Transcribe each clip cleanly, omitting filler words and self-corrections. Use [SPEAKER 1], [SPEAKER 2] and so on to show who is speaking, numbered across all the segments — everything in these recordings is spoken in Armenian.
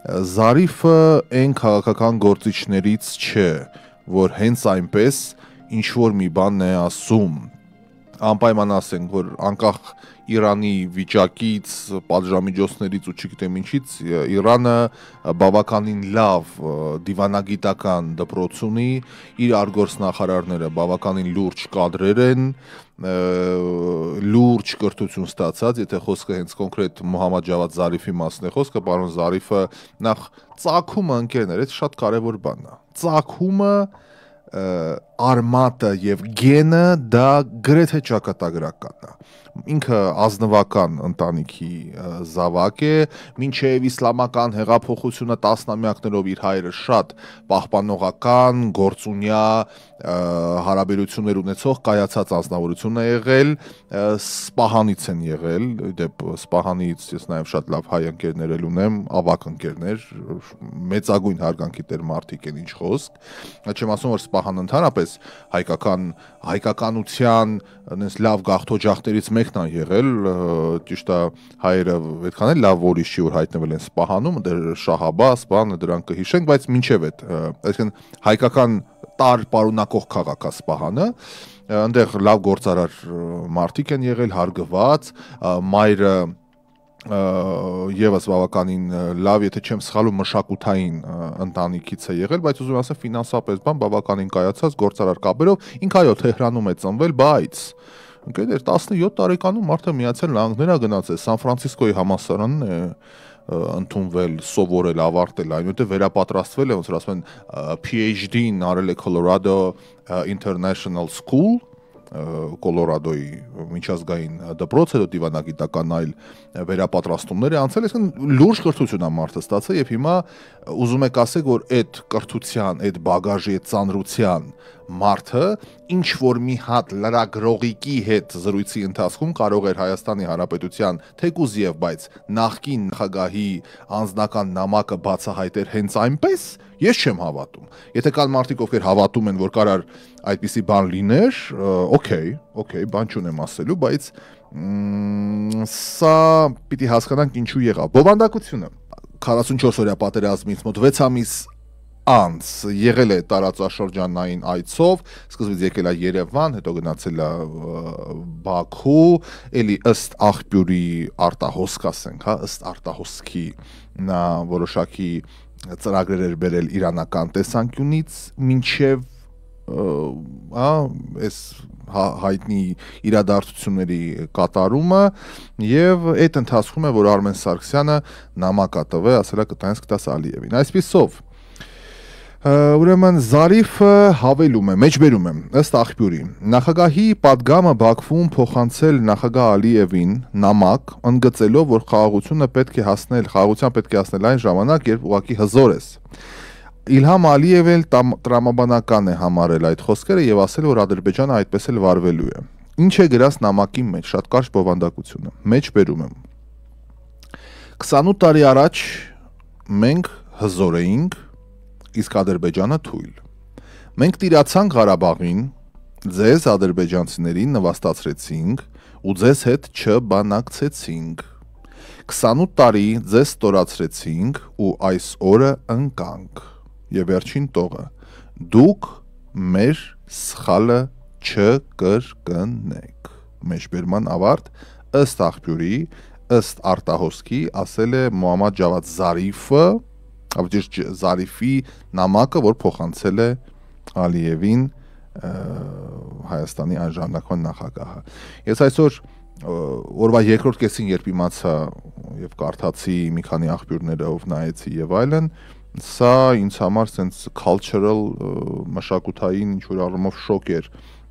[SPEAKER 1] Զարիֆը այն քաղաքական գործիչներից չէ, որ հենց այնպես ինչ-որ մի բան է ասում, անպայման ասենք, որ անկախ Իրանի վիճակից, պատժամիջոցներից ու չգիտեմ ինչից, Իրանը բավականին լավ դիվանագիտական դպրոց ունի, իր արգորսնախարարները բավականին լուրջ կադրեր են, լուրջ կրթություն ստացած, եթե խոսքը հենց կոնկրետ Մոհամմադ Ջավադ Զարիֆի մասն է խոսքը, պարոն Զարիֆը նախ ծագումը ընկերներ, այդ շատ կարևոր բանն է։ Ծագումը արմատը եւ գենը դա գրեթե ճակատագրական է։ Ինքը ազնվական ընտանիքի զավակ է, մինչև իսլամական հեղափոխությունը տասնամյակներով իր հայրը շատ պահպանողական, գործունյա հարաբերություններ ունեցող կայացած անձնավորություն է եղել, Սպահանից են եղել, դեպ Սպահանից ես նաև շատ լավ հայ ընկերներ ունեմ, ավակ ընկերներ, մեծագույն հարգանքի տեր մարդիկ են, ինչ խոսք, չեմ ասում, որ Սպահան ընդհանրապես հայկականության լավ գաղթօջախներից մեկն է եղել, ճիշտ է, հայերը այդքան էլ լավ որիշ չի, որ հայտնվել են Սպահանում, դեր Շահաբաս, բանը դրանք կհիշենք, բայց մինչև այդ, այսինքն հայկական տար պարունակող քաղաք է Սպահանը, այնտեղ լավ գործարար մարդիկ են եղել, հարգված, մայրը եւս բավականին լավ, եթե չեմ սխալվում, մշակութային ընտանիքից է եղել, բայց ուզում եմ ասել ֆինանսապես բան բավականին կայացած գործարար կապերով, ինքը այո Թեհրանում է ծնվել, բայց ընկերներ 17 տարեկանում մարդը Միացյալ Նահանգներ է գնացել, Սան Ֆրանցիսկոյի համալսարանն է ընդունվել, սովորել, ավարտել, այնուհետև վերապատրաստվել է, ոնց որ ասում են PhD-ն արել է Colorado International School, Կոլորադոյի միջազգային դպրոց, հետո դիվանագիտական այլ վերապատրաստումներ է անցել, այսինքն լուրջ կրթություն է մարդը ստացել եւ հիմա ուզում եք ասեք, որ այդ կրթության, այդ բագաժի, այդ ծանրության մարդը ինչ որ մի հատ լրագրողիկի հետ զրույցի ընթացքում կարող էր Հայաստանի Հանրապետության թեկուզ եւ բայց նախկին նախագահի անձնական նամակը բացահայտել հենց այնպես, ես չեմ հավատում։ Եթե կան մարդիկ, ովքեր հավատում են, որ կարար այդպիսի բան լիներ, օքեյ, բան չունեմ ասելու, բայց սա պիտի հասկանանք ինչու եղավ։ Բովանդակությունը 44 օրյա պատերազմից մոտ 6 ամիս անց եղել է տարածաշրջանային այցով, սկզբից եկել է Երևան, հետո գնացել է Բաքու, էլի ըստ աղբյուրի արտահոսք ասենք, հա, ըստ արտահոսքի նա որոշակի ծրագրեր էր բերել իրանական տեսանկյունից, մինչև այս հայտնի իրադարձությունների կատարումը եւ այդ ընթացքում է, որ Արմեն Սարգսյանը նամակ է տվել, ասել է կտայինս կտաս Ալիևին։ Այսպիսով ուրեմն Զարիֆը հավելում է, մեջբերում է, ըստ աղբյուրի, նախագահի պատգամը Բաքվում փոխանցել նախագահ Ալիևին նամակ, ընդգծելով, որ խաղաղության պետք է հասնել այն ժամանակ, երբ ուղղակի հզոր ես։ Իլհամ Ալիևն էլ տրամաբանական է համարել այդ խոսքերը եւ ասել, որ Ադրբեջանը այդպես էլ վարվելու է։ Ինչ է գրած նամակի մեջ, շատ կարճ բովանդակությունը, մեջբերում եմ։ 28 տարի առաջ մենք հզոր էինք, իսկ Ադրբեջանը թույլ։ Մենք տիրացանք Ղարաբաղին, ձեզ ադրբեջանցիներին նվաստացրեցինք ու ձեզ հետ չբանակցեցինք։ 28 տարի ձեզ ստորացրեցինք ու այս օրը ընկանք։ Եվ վերջին տողը, դուք մեր սխալը չկրկնեք։ Մեջբերման ավարտ, ըստ աղբյուրի, ըստ արտահոսքի, ասել է Մոհամմադ Ջավադ Զարիֆը, Զարիֆի նամակը, որ փոխանցել է Ալիևին Հայաստանի անժանաչման նախագահը։ Ես այսօր օրվա երկրորդ կեսին երբ իմացա եւ կարդացի մի քանի աղբյուրներով նայեցի եւ այլն, սա ինձ համար sense cultural մշակութային ինչ որ առումով շոկ էր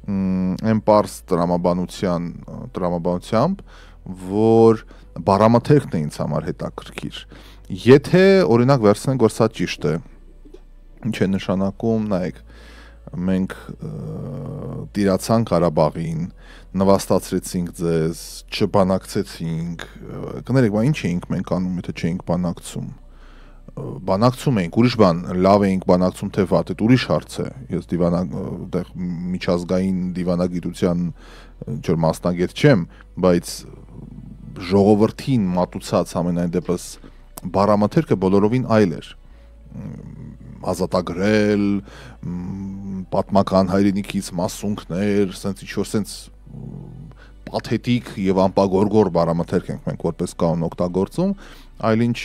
[SPEAKER 1] այն պարզ տրամաբանությամբ, որ բառամթերքն է ինձ համար հետաքրքիր։ Եթե օրինակ վերցնենք, որ սա ճիշտ է, ինչ է նշանակում, նայեք, մենք տիրացանք Ղարաբաղին, նվաստացրեցինք ձեզ, չբանակցեցինք, կներեք, բա ինչ էինք մենք անում, եթե չէինք բանակցում։ Բանակցում էինք, ուրիշ բան, լավ էինք բանակցում, թե վատ, այդ ուրիշ հարց է։ Ես միջազգային դիվանագիտության ինչ-որ մասնագետ չեմ, բայց ժողովրդին մատուցած ամենայն դեպս բառամթերքը բոլորովին այլ էր։ Ազատագրել, պատմական հայրենիքից մասունքներ, սենց ինչ-որ սենց պաթետիկ եւ անպագորգոր բառամթերք ենք մենք որպես կանոն օգտագործում, այլ ինչ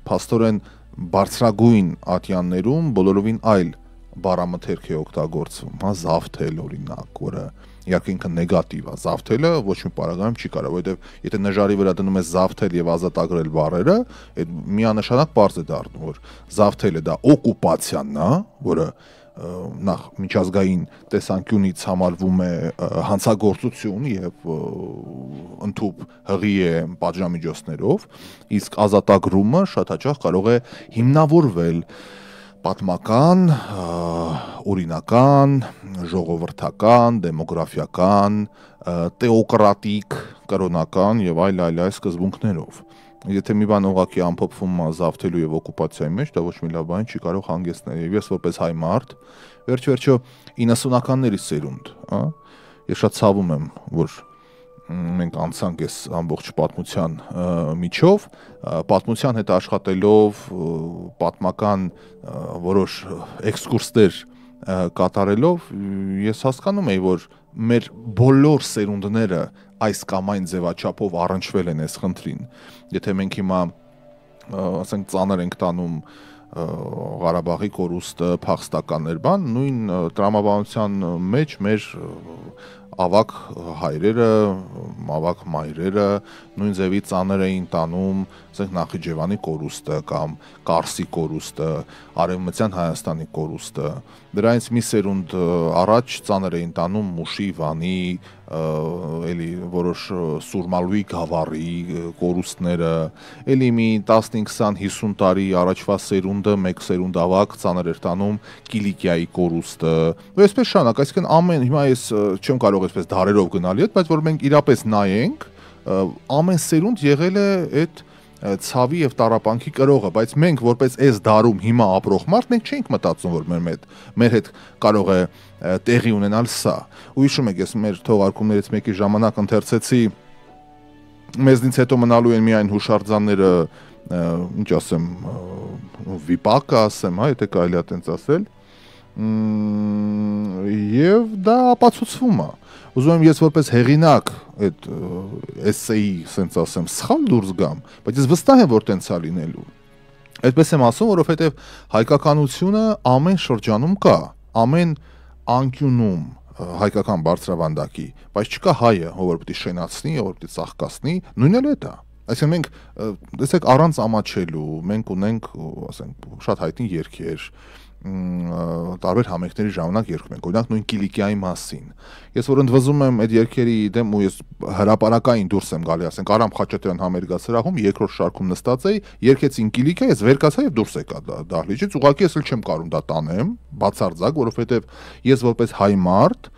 [SPEAKER 1] փաստորեն բարձրագույն ատյաններում բոլորովին այլ բառամթերք է օգտագործվում, հա, զավթել օրինակ, որը իհարկե ինքը նեգատիվ է, զավթելը ոչ մի պարագայում չի կարող, որովհետև եթե նժարի վրա դնում ես զավթել եւ ազատագրել բառերը, այդ միանշանակ պարզ է դառնում, որ զավթելը դա օկուպացիանն է, որը նախ միջազգային տեսանկյունից համարվում է հանցագործություն եւ ընդհուպ հղի է պատժամիջոցներով, իսկ ազատագրումը շատ հաճախ կարող է հիմնավորվել պատմական, օրինական, ժողովրդական, դեմոգրաֆիական, տեոկրատիկ, կրոնական եւ այլ սկզբունքներով։ Եթե մի բան ուղղակի ամփոփվում է զավթելու եւ օկուպացիայի մեջ, դա ոչ մի լավ բան չի կարող հանգեցնել։ Եվ ես որպես հայ մարդ, վերջ-վերջո 90-ականների սերունդ, հա, ես շատ ցավում եմ, որ մենք անցանք այս ամբողջ պատմության միջով, պատմության հետ աշխատելով, պատմական որոշ էքսկուրսներ կատարելով, ես հասկանում եի, որ մեր բոլոր սերունդները այս կամ այն ձևաչափով առնչվել են այս խնդրին։ Եթե մենք հիմա ասենք ծանր ենք տանում Ղարաբաղի կորուստը, փախստականներ բան, նույն տրամաբանության մեջ մեր ավակ հայրերը, ավակ մայրերը նույն ձևի ծանր էին տանում, ասենք Նախիջևանի կորուստը կամ Կարսի կորուստը, Արևմտյան Հայաստանի կորուստը։ Դրանից մի սերունդ առաջ ծանր էին տանում Մուշի, Վանի, էլի որոշ Սուրմալուի գավառի կորուստները, էլի մի 15-20-50 տարի առաջվա սերունդը, մեկ սերունդ ավակ ծանր էր տանում Կիլիկիայի կորուստը։ Ու այսպես շանակ, այսինքն ամեն հիմա ես չեմ կարող այսպես դարերով գնալ իդ, բայց որ մենք իրապես նայենք, ամեն սերունդ եղել է այդ ցավի եւ տառապանքի կրողը, բայց մենք որպես այս դարում հիմա ապրող մարդ մենք չենք մտածում, որ մեր հետ կարող է տեղի ունենալ սա։ Ու հիշում եք, ես մեր թողարկումներից մեկի ժամանակ ընթերցեցի մեզնից հետո մնալու են միայն հուշարձանները, ինչ ասեմ, վիպակը ասեմ, հա, եթե կարելի է տենց ասել, եւ դա ապացուցվում է։ Ուզում եմ ես որպես հեղինակ այդ էսեի, ասենց ասեմ, սխալ դուրս գամ, բայց ես վստահ եմ, որ տենց է լինելու։ Այդպես եմ ասում, որովհետեւ հայկականությունը ամեն շրջանում կա, ամեն անկյունում հայկական բարձրավանդակի, բայց չկա հայը, ով որ պետք է շենացնի, ով որ պետք է ծաղկացնի, նույնն էլ է դա։ Այսինքն մենք տեսեք առանց ամաչելու, մենք ունենք, ասենք, շատ հայտնի երգեր, տարբեր համերգների ժամանակ երգում ենք, օրինակ նույն Կիլիկիայի մասին։ Ես որ ընդվզում եմ այդ երգերի դեմ ու ես հրապարակային դուրս եմ գալի, ասենք Արամ Խաչատրյան համերգասրահում երկրորդ շարքում նստած էի, երգեցին Կիլիկիա, ես վեր կացա եւ դուրս եկա դահլիճից, ուղղակի ես էլ չեմ կարող դա տանեմ, բացարձակ, որովհետեւ ես որպես հայ մարդ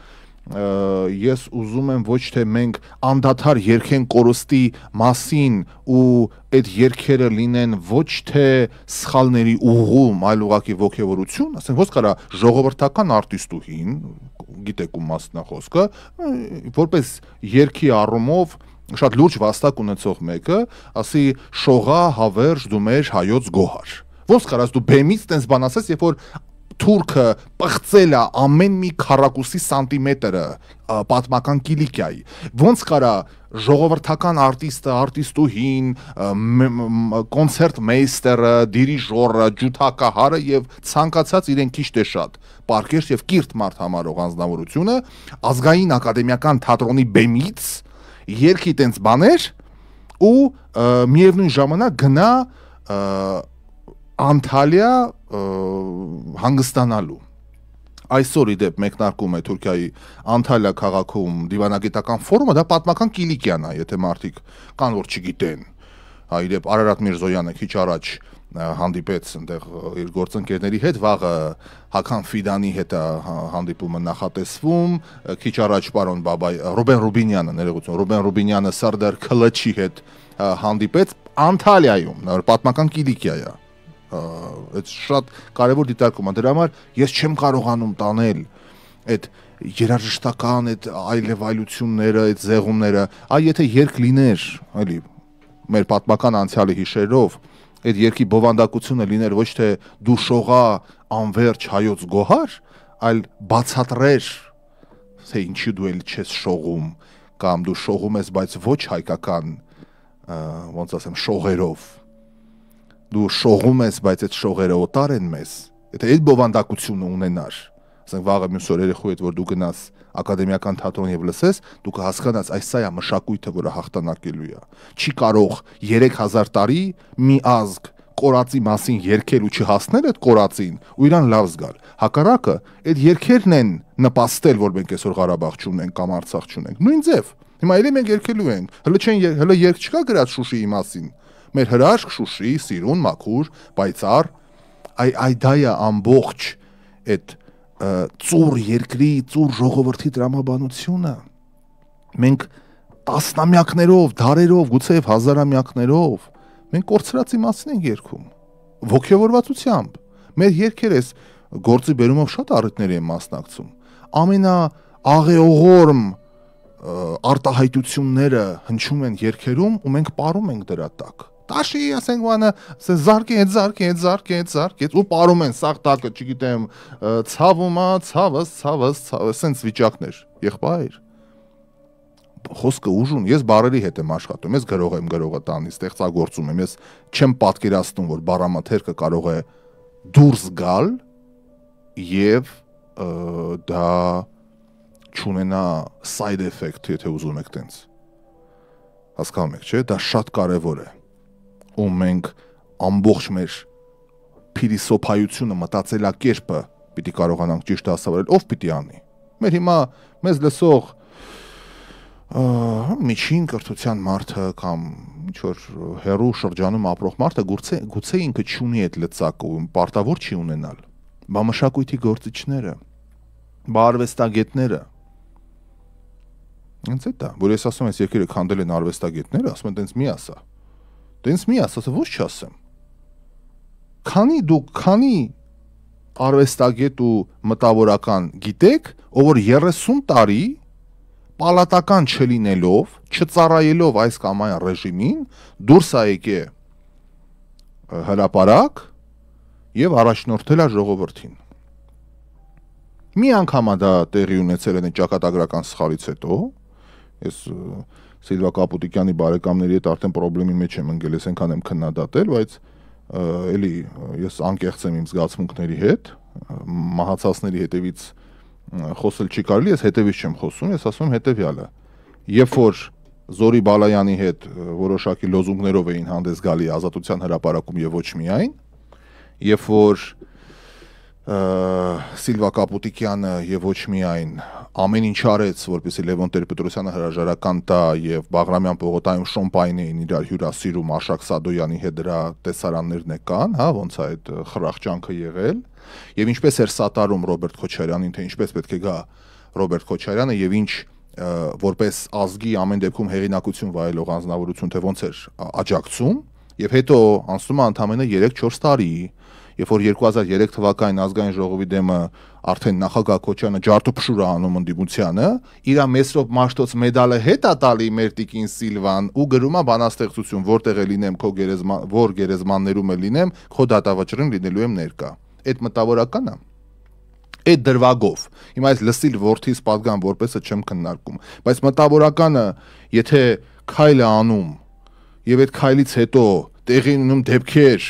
[SPEAKER 1] ես ուզում եմ ոչ թե մենք անդադար երգենք կորուստի մասին ու այդ երգերը լինեն ոչ թե սխալների ուղղում, այլ ուղղակի ոգևորություն, ասենք ոնց կարա ժողովրդական արտիստուհին, գիտեք ում մասն է խոսքը, որպես երգի առումով շատ լուրջ վաստակ ունեցող մեկը, ասի շողա հավերժ դու մեր հայոց գոհար։ Ոնց կարաս դու բեմից տենց բան ասես, երբ որ թուրքը պղծել է ամեն մի քառակուսի սանտիմետրը պատմական Կիլիկիայի, ոնց կարա ժողովրդական արտիստը, արտիստուհին, կոնցերտ մեյստերը, դիրիժորը, ջութակահարը եւ ցանկացած իրեն քիչ թե շատ պարկեշտ եւ կիրթ մարդ համարող անձնավորությունը ազգային ակադեմիական թատրոնի բեմից երգի տենց բաներ ու միևնույն ժամանակ գնա Անտալիա հանգստանալու։ Այսօր իդեպ մեկնարկում է Թուրքիայի Անտալիա քաղաքում դիվանագիտական ֆորումը, դա պատմական Կիլիկիան է, եթե մարդիկ կան որ չգիտեն։ Հա իդեպ Արարատ Միրզոյանը քիչ առաջ հանդիպեց այնտեղ իր գործընկերների հետ, վաղը Հական Ֆիդանի հետ հանդիպումը նախատեսվում, քիչ առաջ պարոն Ռուբեն Ռուբինյանը, ներողություն, Ռուբեն Ռուբինյանը Սարդար Քլաչի հետ հանդիպեց Անտալիայում, նա պատմական Կիլիկիա է։ Այդ շատ կարևոր դիտարկում է, դրա համար ես չեմ կարողանում տանել այդ երաժշտական այդ այլևայլությունները, այդ զեղումները, այ եթե երգ լիներ, էլի մեր պատմական անցյալի հիշերով, այդ երկի բովանդակությունը լիներ ոչ թե դու շողա անverջ հայոց գոհար, այլ բացատրեր, թե ինչի դու էլ չես շողում, կամ դու շողում ես, բայց ոչ հայկական, ոնց ասեմ, շողերով, դու շողում ես, բայց այդ շողերը օտար են մեզ, եթե այդ բովանդակությունը ունենար, ասենք վաղը մյուս օր երեխու հետ, որ դու գնաս ակադեմիական թատրոն եւ լսես, դու կհասկանաս, այս սա է մշակույթը, որը հաղթանակելու է։ Չի կարող 3000 տարի մի ազգ կորածի մասին երգել ու չհասնել այդ կորածին ու իրան լավ զգալ։ Հակառակը, այդ երգերն են նպաստել, որ մենք այսօր Ղարաբաղ չունենք կամ Արցախ չունենք։ Նույն ձև։ Հիմա էլի մենք երգելու ենք։ Հələ երգ չկա գրած Շուշիի մասին։ Մեր հրաշք Շուշի, սիրուն, մաքուր, պայծառ, այ դա է ամբողջ այդ ծուր երկրի, ծուր ժողովրդի տրամաբանությունը։ Մենք տասնամյակներով, դարերով, գուցեև հազարամյակներով մենք կորցրածի մասին ենք երգում, ոգևորվածությամբ։ Մեր երգերը այս գործի բերումով շատ առիթների են մասնակցում։ Ամենաաղեողորմ արտահայտությունները հնչում են երգերում ու մենք պարում ենք դրա տակ։ Տաշի, ասենք բանը, զարկե, ու պարում են սաղ տակը, չգիտեմ, ցավումա, ցավս, սենց վիճակներ, եղբայր։ Խոսքը ուժուն, ես բարերի հետ եմ աշխատում, ես գրող եմ գրողը տանի, ստեղծագործում եմ, ես չեմ պատկերացնում, որ բառամաթերքը կարող է դուրս գալ եւ դա չունենա side effect, եթե ուզում եք տենց։ Հասկանում եք, չէ՞, դա շատ կարևոր է։ Ու մենք ամբողջ մեր փիլիսոփայությունը, մտածելակերպը պիտի կարողանանք ճիշտ հասարել, ով պիտի անի։ Մեր հիմա մեզ լսող միջին կրթության մարդը կամ ինչ որ հերու շրջանում ապրող մարդը գուցե ինքը չունի այդ լծակը ու պարտավոր չի ունենալ։ Բա մշակույթի գործիչները, բա արվեստագետները։ Հենց այդ է, որ ես ասում եմ, երկիրը քանդել են արվեստագետները, ասում են, տենց մի ասա։ Դենց մի ասա, ոչ չասեմ։ Քանի արվեստագետ ու մտավորական գիտեք, ով որ 30 տարի պալատական չլինելով, չծառայելով այս կամ այն ռեժիմին, դուրս է եկե հրապարակ եւ առաջնորդել է ժողովրդին։ Մի անգամ դա տեղի ունեցել է ճակատագրական սխալից հետո, ես Սիլվա Կապուտիկյանի բարեկամների հետ արդեն խնդրի մեջ եմ ընկել, ես այնքան եմ քննադատել, բայց էլի ես անկեղծ եմ իմ զգացմունքների հետ, մահացածների հետևից խոսել չի կարելի, ես հետևից չեմ խոսում, ես ասում եմ հետևյալը։ Երբ որ Զորի Բալայանի հետ որոշակի լոզունգներով էին հանդես գալի Ազատության հրապարակում եւ ոչ միայն, երբ որ Սիլվա Կապուտիկյանը եւ ոչ միայն ամեն ինչ արեց, որպեսզի Լևոն Տեր-Պետրոսյանը հրաժարական տա եւ Բաղրամյան պողոտայում շոմպայն էին իրար հյուրասիրում Արշակ Սադոյանի հետ դրա տեսարաններն կան, հա, ոնց է այդ խրախճանքը եղել, եւ ինչպես էր սատարում Ռոբերտ Քոչարյանին, թե ինչպես պետք է գա Ռոբերտ Քոչարյանը եւ ինչ որպես ազգի ամեն դեպքում հեղինակություն վայելող անձնավորություն, թե ոնց էր աջակցում, եւ հետո անցնում է ընդամենը 3-4 տարի, երբ որ 2003 թվականին ազգային ժողովի դեմը արդեն նախագահ Քոչյանը ջարդուփշուր է անում ընդդիմությանը, իր Մեսրոպ Մաշտոց մեդալը հետ է տալի մեր տիկին Սիլվան ու գրում է բանաստեղծություն, որտեղ է լինեմ քո որ գերեզմաններում է լինեմ, քո դատավճռին լինելու եմ ներկա։ Այդ մտավորական է։ Այդ դրվագով։ Հիմա այս լսիլ որդիս պատգամ որպեսը չեմ քննարկում, բայց մտավորականը, եթե քայլ է անում եւ այդ քայլից հետո տեղի ունենում դեպքեր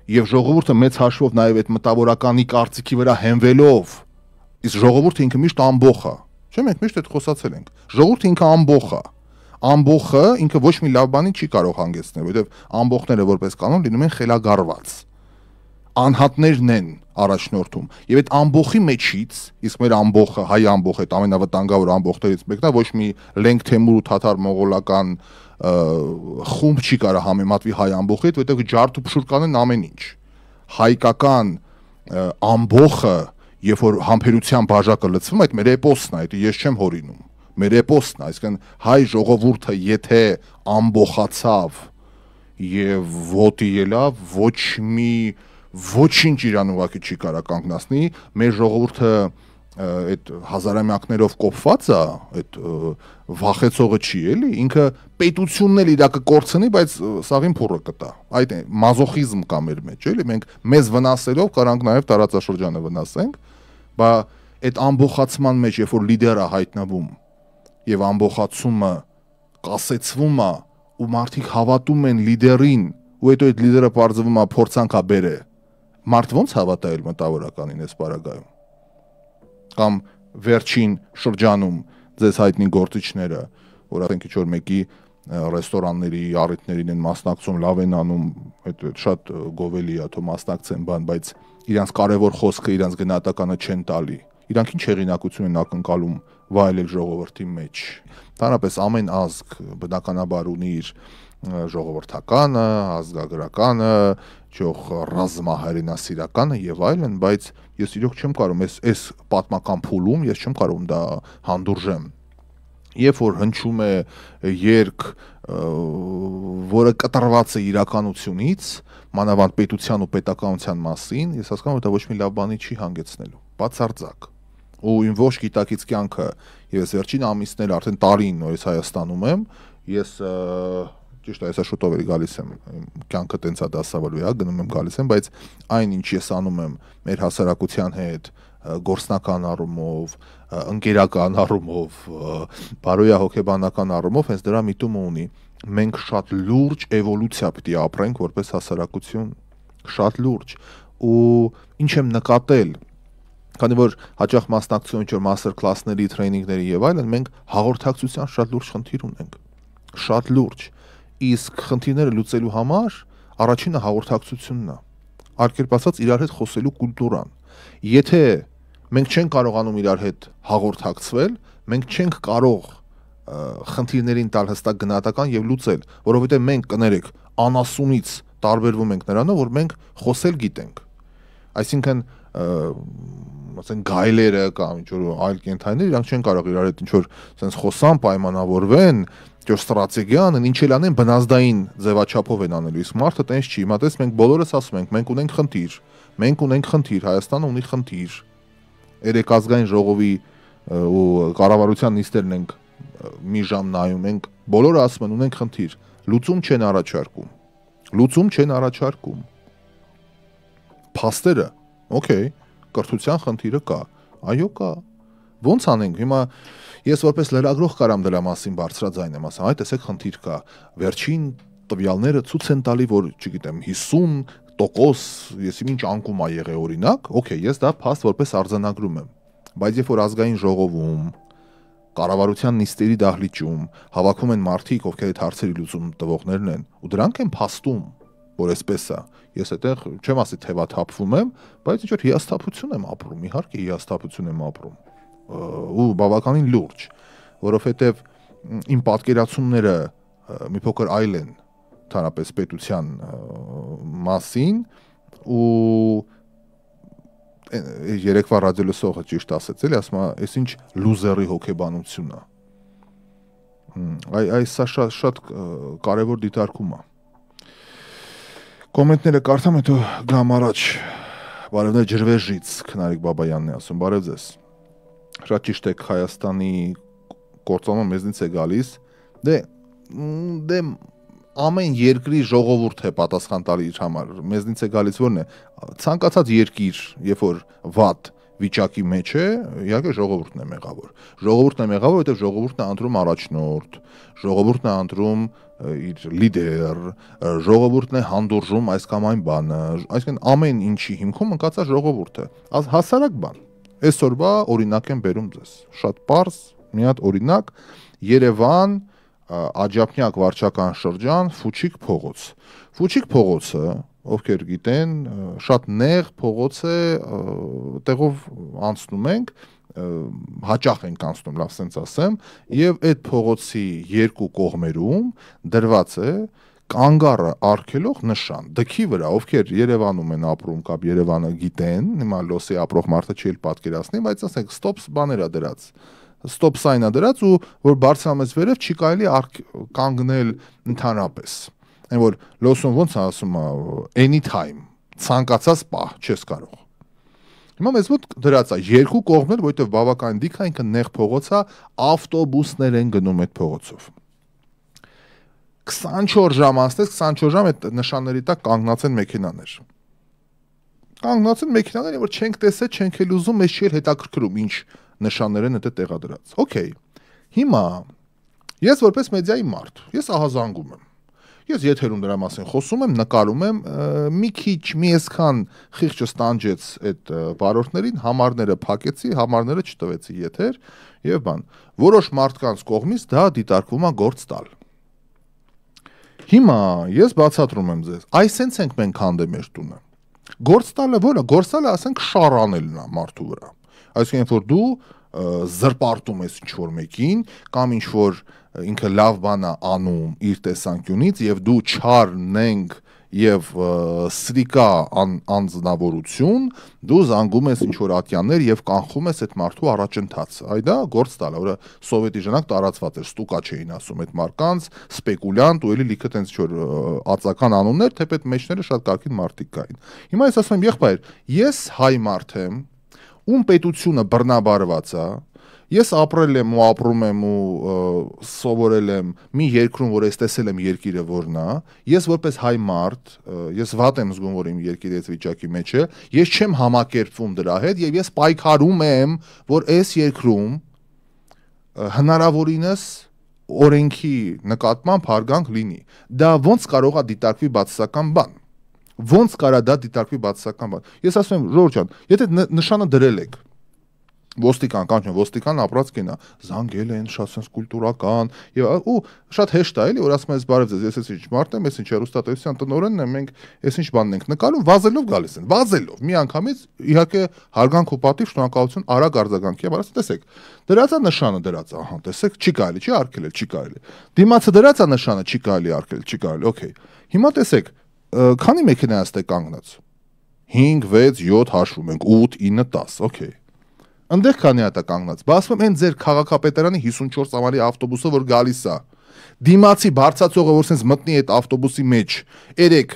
[SPEAKER 1] եւ ժողովուրդը մեծ հաշվով նաեւ այդ մտավորականի կարծիքի վրա հենվելով, իսկ ժողովուրդը ինքը միշտ ամբոխ է, չէ՞ մենք միշտ այդ խոսացել ենք։ Ժողովուրդը ինքը ամբոխ է։ Ամբոխը ինքը ոչ մի լավ բանի չի կարող հանգեցնել, որովհետեւ ամբոխները որպես կանոն լինում են խելագարված։ Անհատներն են առաջնորդում եւ այդ ամբոխի մեջից, իսկ մեր ամբոխը, հայ ամբոխը, այդ ամենավտանգավոր ամբոխներից մեկն է, ոչ մի Լենք Թեմուր ու թաթար մոնղոլական խումբ չի կարող համեմատվի հայ ամբոխի հետ, որովհետեւ ջարդուփշուր կանեն ամեն ինչ։ Հայկական ամբոխը, երբ որ համբերության բաժակը լցվում, այդ մեր էպոսն է, դա ես չեմ հորինում։ Մեր էպոսն է, այսինքն հայ ժողովուրդը եթե ամբոխացավ եւ ոտի ելավ, ոչինչ իրան ուղղակի չի կարող կանգնացնի, մեր ժողովուրդը այդ հազարամյակներով կոփված է, այդ վախեցողը չի էլի, ինքը պետությունն էլ իրա կկորցնի, բայց սաղին փուրը կտա։ Այդ մազոխիզմ կա մեր մեջ, էլի, մենք մեզ վնասելով կարանք նաև տարածաշրջանը վնասենք, բա այդ ամբողացման մեջ, երբ որ լիդերը հայտնվում եւ ամբողացումը կասեցվում է ու մարդիկ հավատում են լիդերին, ու հետո այդ լիդերը բարձվում է փորձանքա բերե։ Մարդ ո՞նց հավատա էլ մտավորականին այս բարագայում։ Կամ վերջին շրջանում ձեզ հայտնի գործիչները, որ ասենք ինչ-որ մեկի ռեստորանների, առիթներին են մասնակցում, լավ են անում, այդ շատ գովելի է, թող մասնակցեն բան, բայց իրանց կարևոր խոսքը, իրանց գնահատականը չեն տալի։ Իրանք ինչ հեղինակություն են ակնկալում վայելել ժողովրդի մեջ։ Ընդհանրապես ամեն ազգ բնականաբար ունի իր ժողովրդականը, ազգագրականը, ռազմահայրենասիրականը եւ այլն, բայց ես իրոք չեմ կարող այս պատմական փուլում ես չեմ կարող դա հանդուրժեմ։ Երբ որ հնչում է երգ, որը կտրված է իրականությունից, մանավանդ պետության ու պետականության մասին, ես հասկանում եմ, դա ոչ մի լավ բանի չի հանգեցնելու, բացարձակ։ Ու իմ ոչ գիտակից կյանքը, ես վերջին ամիսներ արդեն տարին նորից Հայաստանում եմ, ես ճիշտ է, այսա շուտով էլ գալիս եմ, կյանքը տենց է դասավորվի, գնում եմ գալիս եմ, բայց այն ինչ ես անում եմ մեր հասարակության հետ, գործնական առումով, ընկերական առումով, բարոյահոգեբանական առումով, հենց դրա միտումը ունի։ Մենք շատ լուրջ էվոլյուցիա պիտի ապրենք որպես հասարակություն, շատ լուրջ։ Ու ինչ եմ նկատել, քանի որ հաճախ մասնակցում ինչ-որ master class-ների, տրեյնինգների եւ այլն, մենք հաղորդակցության շատ լուրջ խնդիր ունենք, շատ լուրջ։ Իսկ խնդիրները լուծելու համար առաջինը հաղորդակցությունն է, արգելք ասած իրար հետ խոսելու կուլտուրան։ Եթե մենք չենք կարողանում իրար հետ հաղորդակցվել, մենք չենք կարող խնդիրներին տալ հստակ գնահատական եւ լուծել, որովհետեւ մենք կներեք անասունից տարբերվում ենք նրանով, որ մենք խոսել գիտենք։ Այսինքն ասենք գայլերը կամ ինչ-որ այլ կենդանիներ, իրանք չեն կարող իրար հետ ինչ-որ sense խոսան, պայմանավորվեն, ինչ-որ ստրատեգիա անեն, ինչ էլ անեն, բնազդային ձևաչափով են անելու։ Իսկ մարդը տենց չի, հիմա տես մենք բոլորս ասում ենք, մենք ունենք խնդիր, Հայաստանը ունի խնդիր։ Երեք ազգային ժողովի ու կառավարության նիստերն ենք մի ժամ նայում ենք, բոլորը ասում են ունենք խնդիր, լուծում չեն առաջարկում։ Փաստերը, օքեյ, կրթության խնդիրը կա, այո կա։ Ոնց անենք, հիմա ես որպես լրագրող կարամ դրա մասին բարձրաձայն եմ ասում, այ տեսեք խնդիր կա, վերջին տվյալները ցույց են տալի, որ, չգիտեմ, 50% եսի ինչ անկում է եղել օրինակ, օքեյ, ես դա փաստ որպես արձանագրում եմ, բայց երբ որ ազգային ժողովում, կառավարության նիստերի դահլիճում հավաքում են մարդիկ, ովքեր այդ հարցերի լուծում տվողներն են, ու դրանք են փաստում, որ այսպես է։ Ես այդտեղ չեմ ասի թևաթափվում եմ, բայց ինչ-որ հիասթափություն եմ ապրում, իհարկե հիասթափություն եմ ապրում, ու բավականին լուրջ, որովհետև իմ պատկերացումները մի փոքր այլ են, ընդհանրապես պետության մասին, ու երեկվա ռադիոլսողը ճիշտ ասեց, էլի ասում է, այս ինչ լուզերի հոգեբանություն է։ Այս շատ կարևոր դիտարկում է։ Կոմենտները կարդամ, հետո գամ առաջ, բարևներ Ջրվեժից, Քնարիկ Բաբայանն է ասում, բարև ձեզ, շատ ճիշտ եք, Հայաստանի գործոնը մեզնից է գալիս, դե ամեն երկրի ժողովուրդ է պատասխան տալի իր համար, մեզնից է գալիս որն է, ցանկացած երկիր, երբ որ վատ վիճակի մեջ է, իհարկե ժողովուրդն է մեղավոր, որովհետև ժողովուրդն է ընտրում առաջնորդ, ժողովուրդն է ընտրում իր լիդեր, ժողովուրդն է հանդուրժում այս կամ այն բանը, այսինքն ամեն ինչի հիմքում ընկած է ժողովուրդը, հասարակ բան, այսօրվա օրինակ եմ բերում ձեզ, շատ պարզ, մի հատ օրինակ, Երևան, Աջափնյակ վարչական շրջան, Ֆուչիկ փողոցը, ովքեր գիտեն, շատ նեղ փողոց է, տեղով անցնում ենք, հաճախ ենք անցնում, լավ սենց ասեմ, եւ այդ փողոցի երկու կողմերում դրված է կանգառը արգելող նշան, դքի վրա, ովքեր Երևանում են ապրում կամ Երևանը գիտեն, հիմա լոսի ապրող մարդը չի պատկերացնի, բայց ասենք ստոպ բաներ է դրած, ստոպ սայն է դրած ու որ բարձրամես վերև չի կարելի կանգնել ընդհանրապես, այն որ լոսում ոնց ասում է anytime, ցանկացած պահ չես կարող, Հիմա մեզ մոտ դրած է երկու կողմներ, որովհետև բավական դիք է, ինքը նեղ փողոց է, ավտոբուսներ են գնում այդ փողոցով։ 24 ժամ անցնես, 24 ժամ այդ նշանների տակ կանգնած են մեքենաներ։ Կանգնած են մեքենաներ, որ չենք տեսել, չենք էլ ուզում, մեզ չի հետաքրքրում ինչ նշաններ են դա տեղադրած։ Okay։ Հիմա ես որպես մեդիայի մարդ, ես ահազանգում եմ։ Ես եթերում դրա մասին խոսում եմ, նկարում եմ, մի քիչ մի այսքան խիղճը ստանջեց այդ վարորդներին, համարները փակեցի, համարները չտվեցի եթեր եւ բան։ Որոշ մարդկանց կողմից դա դիտարկվում է գործ տալ։ Հիմա ես բացատրում եմ ձեզ, այսենց ենք մենք հանդեմ մեր տունը։ Գործ տալը ո՞րը, գործ տալը ասենք շարանելն է մարդու վրա։ Այսինքն որ դու զրպարտում ես ինչ-որ մեկին կամ ինչ-որ ինքը լավ բան է անում իր տեսանկյունից եւ դու չար նենք եւ սրիկա անձնավորություն դու զանգում ես ինչ-որ ատյաններ եւ կանխում ես այդ մարդու առաջընթացը։ Այ դա գործ տալը, որը սովետի ժամանակ տարածված էր, ստուկա չէին ասում այդ մարկանց, սպեկուլյանտ ու էլի լիքը տենց ինչ-որ ածական անուններ, թեպետ մեջները շատ կարգին մարդիկ կային։ Հիմա ես ասում եմ, եղբայր, ես հայ մարդ եմ, ում պետությունը բռնաբարված է, ես ապրել եմ ու ապրում եմ ու սովորել եմ մի երկրում, որ ես տեսել եմ երկիրը որն է, ես որպես հայ մարդ, ես վատ եմ զգում, որ իմ երկիրը այս վիճակի մեջ է, ես չեմ համակերպվում դրա հետ եւ ես պայքարում եմ, որ այս երկրում հնարավորինս օրենքի նկատմամբ հարգանք լինի։ Դա ոնց կարող է դիտարկվի բացասական բան։ Ոնց կարա դա դիտարկվի բացասական բան։ Ես ասում եմ, Ժորժ ջան, եթե նշանը դրել եք, ոստիկան, կանչում ոստիկան ապրած կենա, զանգել են, շատ sense կուլտուրական, եւ ու շատ հեշտ է, էլի, որ ասում ես բարև ձեզ, ես ինչ մարդ եմ, ես ինչ հեռուստատեսության տնօրենն եմ, մենք ես ինչ բանն ենք նկարում, վազելով գալիս են, վազելով, մի անգամից իհարկե հարգանք ու պատիվ, շնորհակալություն, արագ արձագանքի, բայց տեսեք, դրած է նշանը դրած է, ահա, տեսեք, չի կարելի, չի արգելել, չի կարելի։ Դիմացը դրած է նշանը, չի կարելի արգելել, չի կարելի, օքեյ։ Հիմա տեսեք, քանի մեքենա է կանգնած։ 5, 6, 7 հաշվում ենք, 8, 9, 10, օքեյ։ Այնտեղ քանի հատ է կանգնած։ Բա ասում եմ, այն ձեր քաղաքապետարանի 54 ամառի ավտոբուսը, որ գալիս է։ Դիմացի բարձացողը, որ sense մտնի այդ ավտոբուսի մեջ, երեք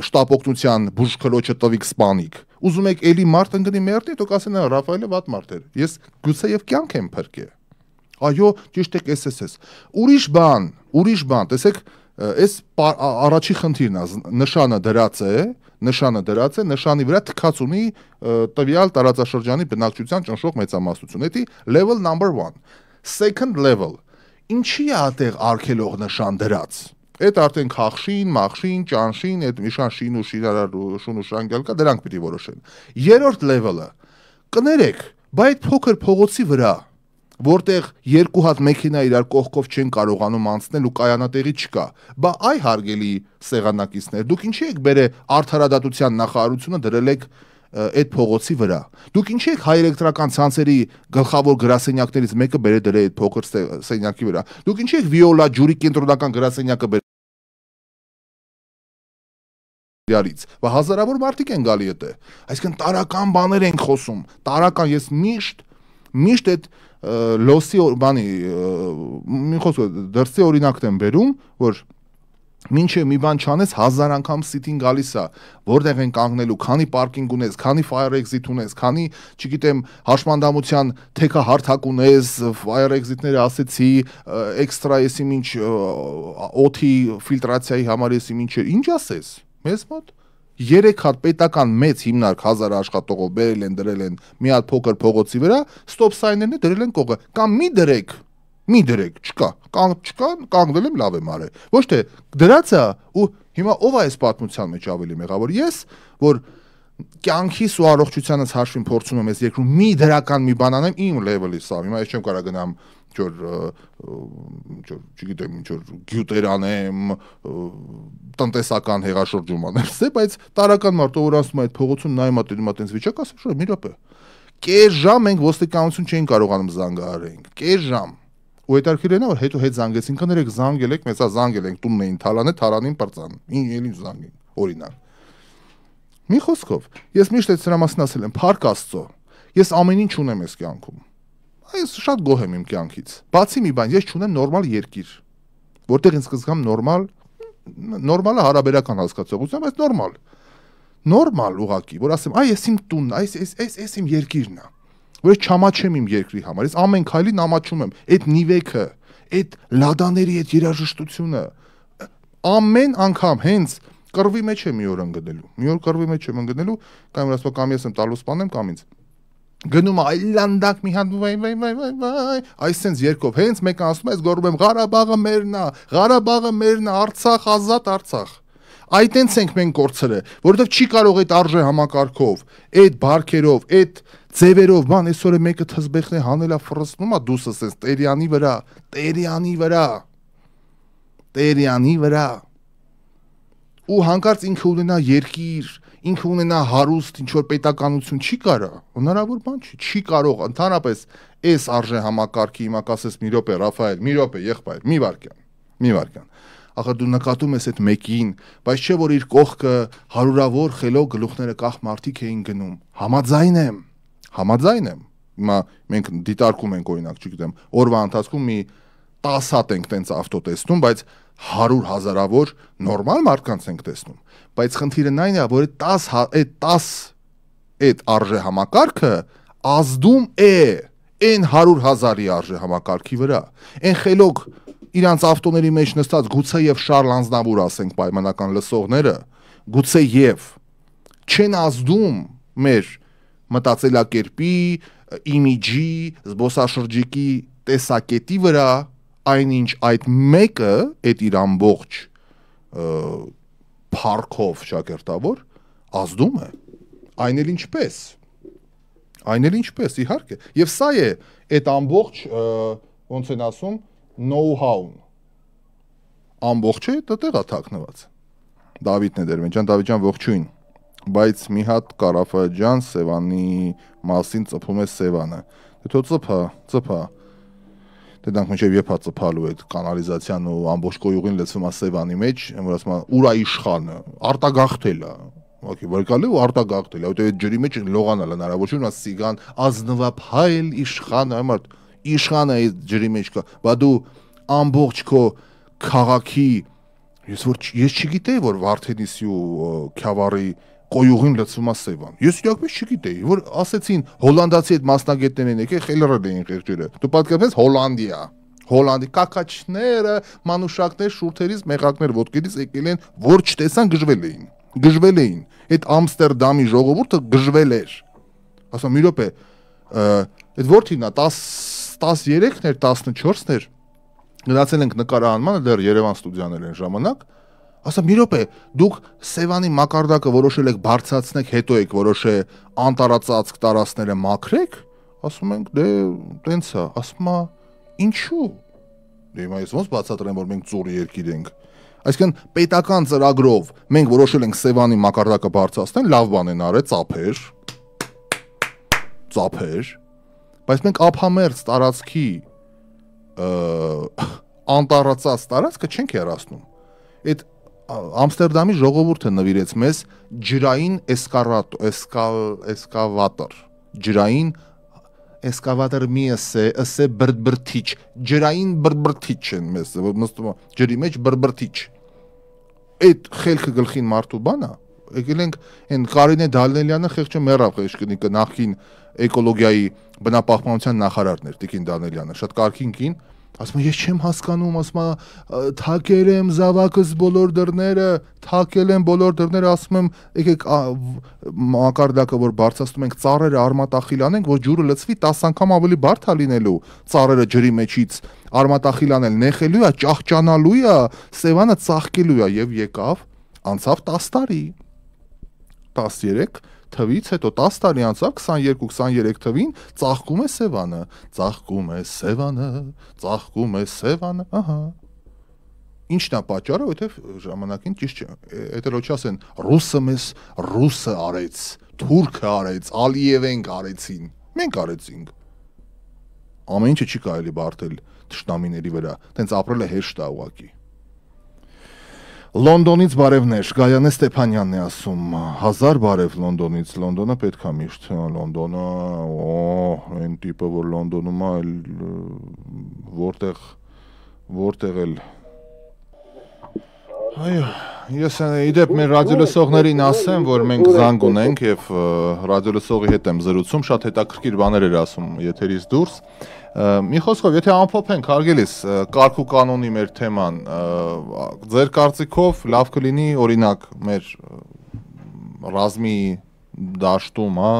[SPEAKER 1] շտապօգնության բուժ քլոչը տվիք սպանիկ։ Ուզում եք էլի մարդ ընկնի մերտի, դուք ասեն, Ռաֆայելը վատ մարդ էր։ Ես գուցե եւ կյանք եմ փրկե։ Այո, ճիշտ եք, SSS։ Ուրիշ բան, տեսեք, այս առաջի խնդիրն է, նշանը դրած է, նշանի վրա թքած ունի տվյալ տարածաշրջանի բնակչության ճնշող մեծամասնություն։ Դա level number 1։ Second level։ Ինչի է այդտեղ արգելող նշան դրած։ Այդ արդեն խախշին, մախշին, ճանշին, այդ միշան շին ու շինարար ու շուն ու շանգալ կա, դրանք պիտի որոշեն։ Երրորդ level-ը։ Կներեք, բայց այդ փոքր փողոցի վրա որտեղ երկու հատ մեքենա իրար կողքով չեն կարողանում անցնել ու կայանատեղի չկա։ Բա այ հարգելի սեղանակիցներ, դուք ինչի եք բերե արդարադատության նախարարությունը դրել եք այդ փողոցի վրա։ Դուք ինչի եք հայ էլեկտրական ցանցերի գլխավոր գրասենյակներից մեկը բերե դրել այդ փոքր սենյակի վրա։ Դուք ինչի եք Վիոլա ջուրի կենտրոնական գրասենյակը բերել իրարից։ Բա հազարավոր մարդիկ են գալի այդ։ Այսինքն տարական բաներ ենք խոսում։ Տարական ես միշտ այդ լոսի բանի մի խոսքով դրսի օրինակն եմ բերում, որ մինչև մի բան չանես 1000 անգամ սիտին գալիս է, որտեղ են կանգնելու, քանի պարկինգ ունես, քանի fire exit ունես, քանի, չգիտեմ, հաշմանդամության թեքա հարթակ ունես, fire exit-ները ասեցի, էքստրա եսի ինչ օթի ֆիլտրացիայի համար եսի ինչ ասես։ Մեզ մոտ 3 հատ պետական մեծ հիմնարկ 1000 աշխատողով բերել են դրել են մի հատ փոքր փողոցի վրա, ստոպ սայներն դրել են կողը, կամ մի դրեք, չկա, կանգնել եմ լավ եմ արել։ Ոչ թե դրածա ու հիմա ով է այս պատմության մեջ ավելի մեղավոր։ Ես, որ կյանքիս ու առողջությանս հաշվին փորձում եմ այս երկրում մի դրական մի բան անեմ իմ լեվելի սա։ Հիմա ես չեմ կարող գնամ չգիտեմ ինչ-որ գյուտեր անեմ, տնտեսական հեղաշրջում անեմ, բայց տարական մարդը որ ասում է այդ փողոցում նայում է դիմա տենց վիճակ, ասում շո մի րոպե։ Կես ժամ մենք ոստիկանություն չէին կարողանում զանգահարենք, կես ժամ։ Ու հետարքիրն է որ հետո հետ զանգեցին, կներեք զանգել եք, մեծա զանգել ենք, տունն էին թարանին պրծան։ Ինչ զանգեն, օրինակ։ Մի խոսքով, ես միշտ այդ սրա մասին ասել եմ, փառք Աստծո, ես ամեն ինչ ունեմ այս կյանքում։ Այս շատ գոհ եմ իմ կյանքից։ Բացի մի բան, ես չունեմ նորմալ երկիր, որտեղ ինձ կզգամ նորմալը հարաբերական հասկացողությամբ, բայց նորմալ ուղակի, որ ասեմ, այս իմ տունն է, այս իմ երկիրն է։ Որ ես չամաչեմ իմ երկրի համար, ես ամեն քայլին ամաչում եմ, այդ նիվեքը, այդ լադաների այդ երաժշտությունը, ամեն անգամ հենց կռվի մեջ եմ մի օր ընկնելու։ Մի օր կռվի մեջ եմ ընկնելու, կամ որ ասում կամ ես եմ տալու սպանեմ կամ ինձ։ Գնում այլանդակ մի հատ վայ, այս sense երկով հենց մեկը ասում է, ես գոռում եմ Ղարաբաղը մերն է, Ղարաբաղը մերն է, Արցախ, ազատ Արցախ։ Այդտենց ենք մենք կորցրել, որովհետև չի կարող այդ արժե համակարգով, այդ բարքերով, այդ ձևերով, բան այսօր մեկը թզբեխն է հանելա ֆրսնում է դուսս sense Տերյանի վրա։ Ու հանկարծ ինքը ունենա երկիր, ինքը ունենա հարուստ, ինչ որ պետականություն չի կարող, հնարավոր բան չի կարող, ընդհանրապես այս արժե համակարգի հիմա կասես մի րոպե, Ռաֆայել, մի րոպե, եղբայր, մի վարքյան։ Ախր դու նկատում ես այդ մեկին, բայց չէ որ իր կողքը հարյուրավոր խելոք գլուխները կախ մարդիկ էին գնում։ Համաձայն եմ։ Հիմա մենք դիտարկում ենք օրինակ, չգիտեմ, օրվա ընթացքում մի 10 հատ ենք տենց ավտո տեսնում, բայց 100,000-ավոր նորմալ մարդկանց ենք տեսնում, բայց խնդիրն այն է, որ այդ արժե համակարգը ազդում է այն 100,000-ի արժե համակարգի վրա, այն խելոք իրանց ավտոների մեջ նստած գուցե եւ Շարլ Անձնավուր ասենք պայմանական լսողները, գուցե եւ չեն ազդում մեր մտածելակերպի, իմիջի, զբոսաշրջիկի տեսակետի վրա, այնինչ այդ մեկը, այդ իր ամբողջ փառքով շակերտավոր ազդում է, այն էլ ինչպես, իհարկե, եւ սա է այդ ամբողջ, ոնց են ասում, know-how-ն, ամբողջը դեռ է թաքնված, Դավիթն է դերվեն ջան, Դավիթ ջան ողջույն, բայց մի հատ Կարաֆա ջան Սևանի մասին ծփում է Սևանը, դե թո ծփա, դրանք մինչև երբ է ծփալու այդ կանալիզացիան ու ամբողջ կոյուղին լցվում է Սևանի մեջ, որ ասում է ուր է իշխանը, արտագաղթել է, ուղղակի վարկալի ու արտագաղթել է, որտեղ այդ ջրի մեջ լողանալ հնարավորություն ունի սիգան ազնվափայլ իշխանը, այմարդ իշխանը այդ ջրի մեջ կա, բա դու ամբողջ քո քաղաքի ես չգիտեի որ Վարդենիսի ու Քյավառի կոյուղին լցվում է Սևան։ Ես իրականում չգիտեի, որ ասեցին հոլանդացի այդ մասնագետներն եկել խելրել էին ղերջերը։ Դու պատկերացրես Հոլանդի կակաչները, մանուշակներ, շուրթերից, մեղակներ, ոտքերից եկել են, որ չտեսան գժվել էին։ Այդ Ամստերդամի ժողովուրդը գժվել էր։ Ասում մի րոպե, այդ ո՞րթին է 13-ն էր, 14-ն էր։ Գնացել ենք նկարահանմանը դեռ Երևան ստուդիաներ են ժամանակ։ Ասա մի րոպե, դուք Սևանի մակարդակը որոշել եք բարձրացնեք, հետո եք որոշե անտարածածկ տարածքները մաքրեք, ասում ենք դե տենց է, ասում է ինչու։ Դե հիմա ես ոնց բացատրեմ, որ մենք ծուռ երկիր ենք։ Այսինքն պետական ծրագրով մենք որոշել ենք Սևանի մակարդակը բարձրացնել, լավ բան են արել, ծափեր, բայց մենք ափամերձ տարածքի անտարածած տարածքը չենք հեռացնում։ Այդ Ամստերդամի ժողովուրդը նվիրեց մեզ ջրային էսկավատոր, ջրային էսկավատոր մի էսե բրբրթիչ, ջրային բրբրթիչ են մեզ, նստում ջրի մեջ բրբրթիչ։ Այդ խելքը գլխին մարդու բանա, եկել ենք այն Կարինե Դանիելյանը խեղճը մեռավ խեղճկնիկը նախքին էկոլոգիայի բնապահպանության նախարարն էր Տիկին Դանիելյանը, շատ կարգին կին, ասում ես չեմ հասկանում, ասում թակել եմ զավակս բոլոր դռները, ասում եմ եկեք մակարդակը որ բարձրացնում ենք ծառերը արմատախիլ անենք, որ ջուրը լցվի 10 անգամ ավելի բարդ է լինելու, ծառերը ջրի մեջից արմատախիլ անել նեխելու է, ճահճանալու է, Սևանը ծաղկելու է եւ եկավ, անցավ 10 տարի, 13 թվից հետո 10 տարի անցավ 22-23 թվին ծաղկում է Սևանը, ահա։ Ինչն է պատճառը, որովհետև ժամանակին ճիշտ չէ, եթե ոչ ասեն ռուսը արեց, թուրքը արեց, Ալիևենք արեցին, մենք արեցինք։ Ամեն ինչը չի կարելի բարդել թշնամիների վրա, տենց ապրելը հեշտ է ուղղակի։ Լոնդոնից բարևներ, Գայանե Ստեփանյանն է ասում, 1000 բարև Լոնդոնից, Լոնդոնը պետք է միշտ, Լոնդոնը, այն տիպը, որ Լոնդոնում է, որտեղ էլ, այո, Ես իդեպ մեր ռադիոլսողներին ասեմ, որ մենք զանգ ունենք եւ ռադիոլսողի հետ եմ զրուցում, շատ հետաքրքիր բաներ էր ասում եթերից դուրս։ Մի խոսքով, եթե ամփոփենք, հարգելիս, կարգ ու կանոնի մեր թեման, ձեր կարծիքով լավ կլինի, օրինակ, մեր ռազմի դաշտում, հա,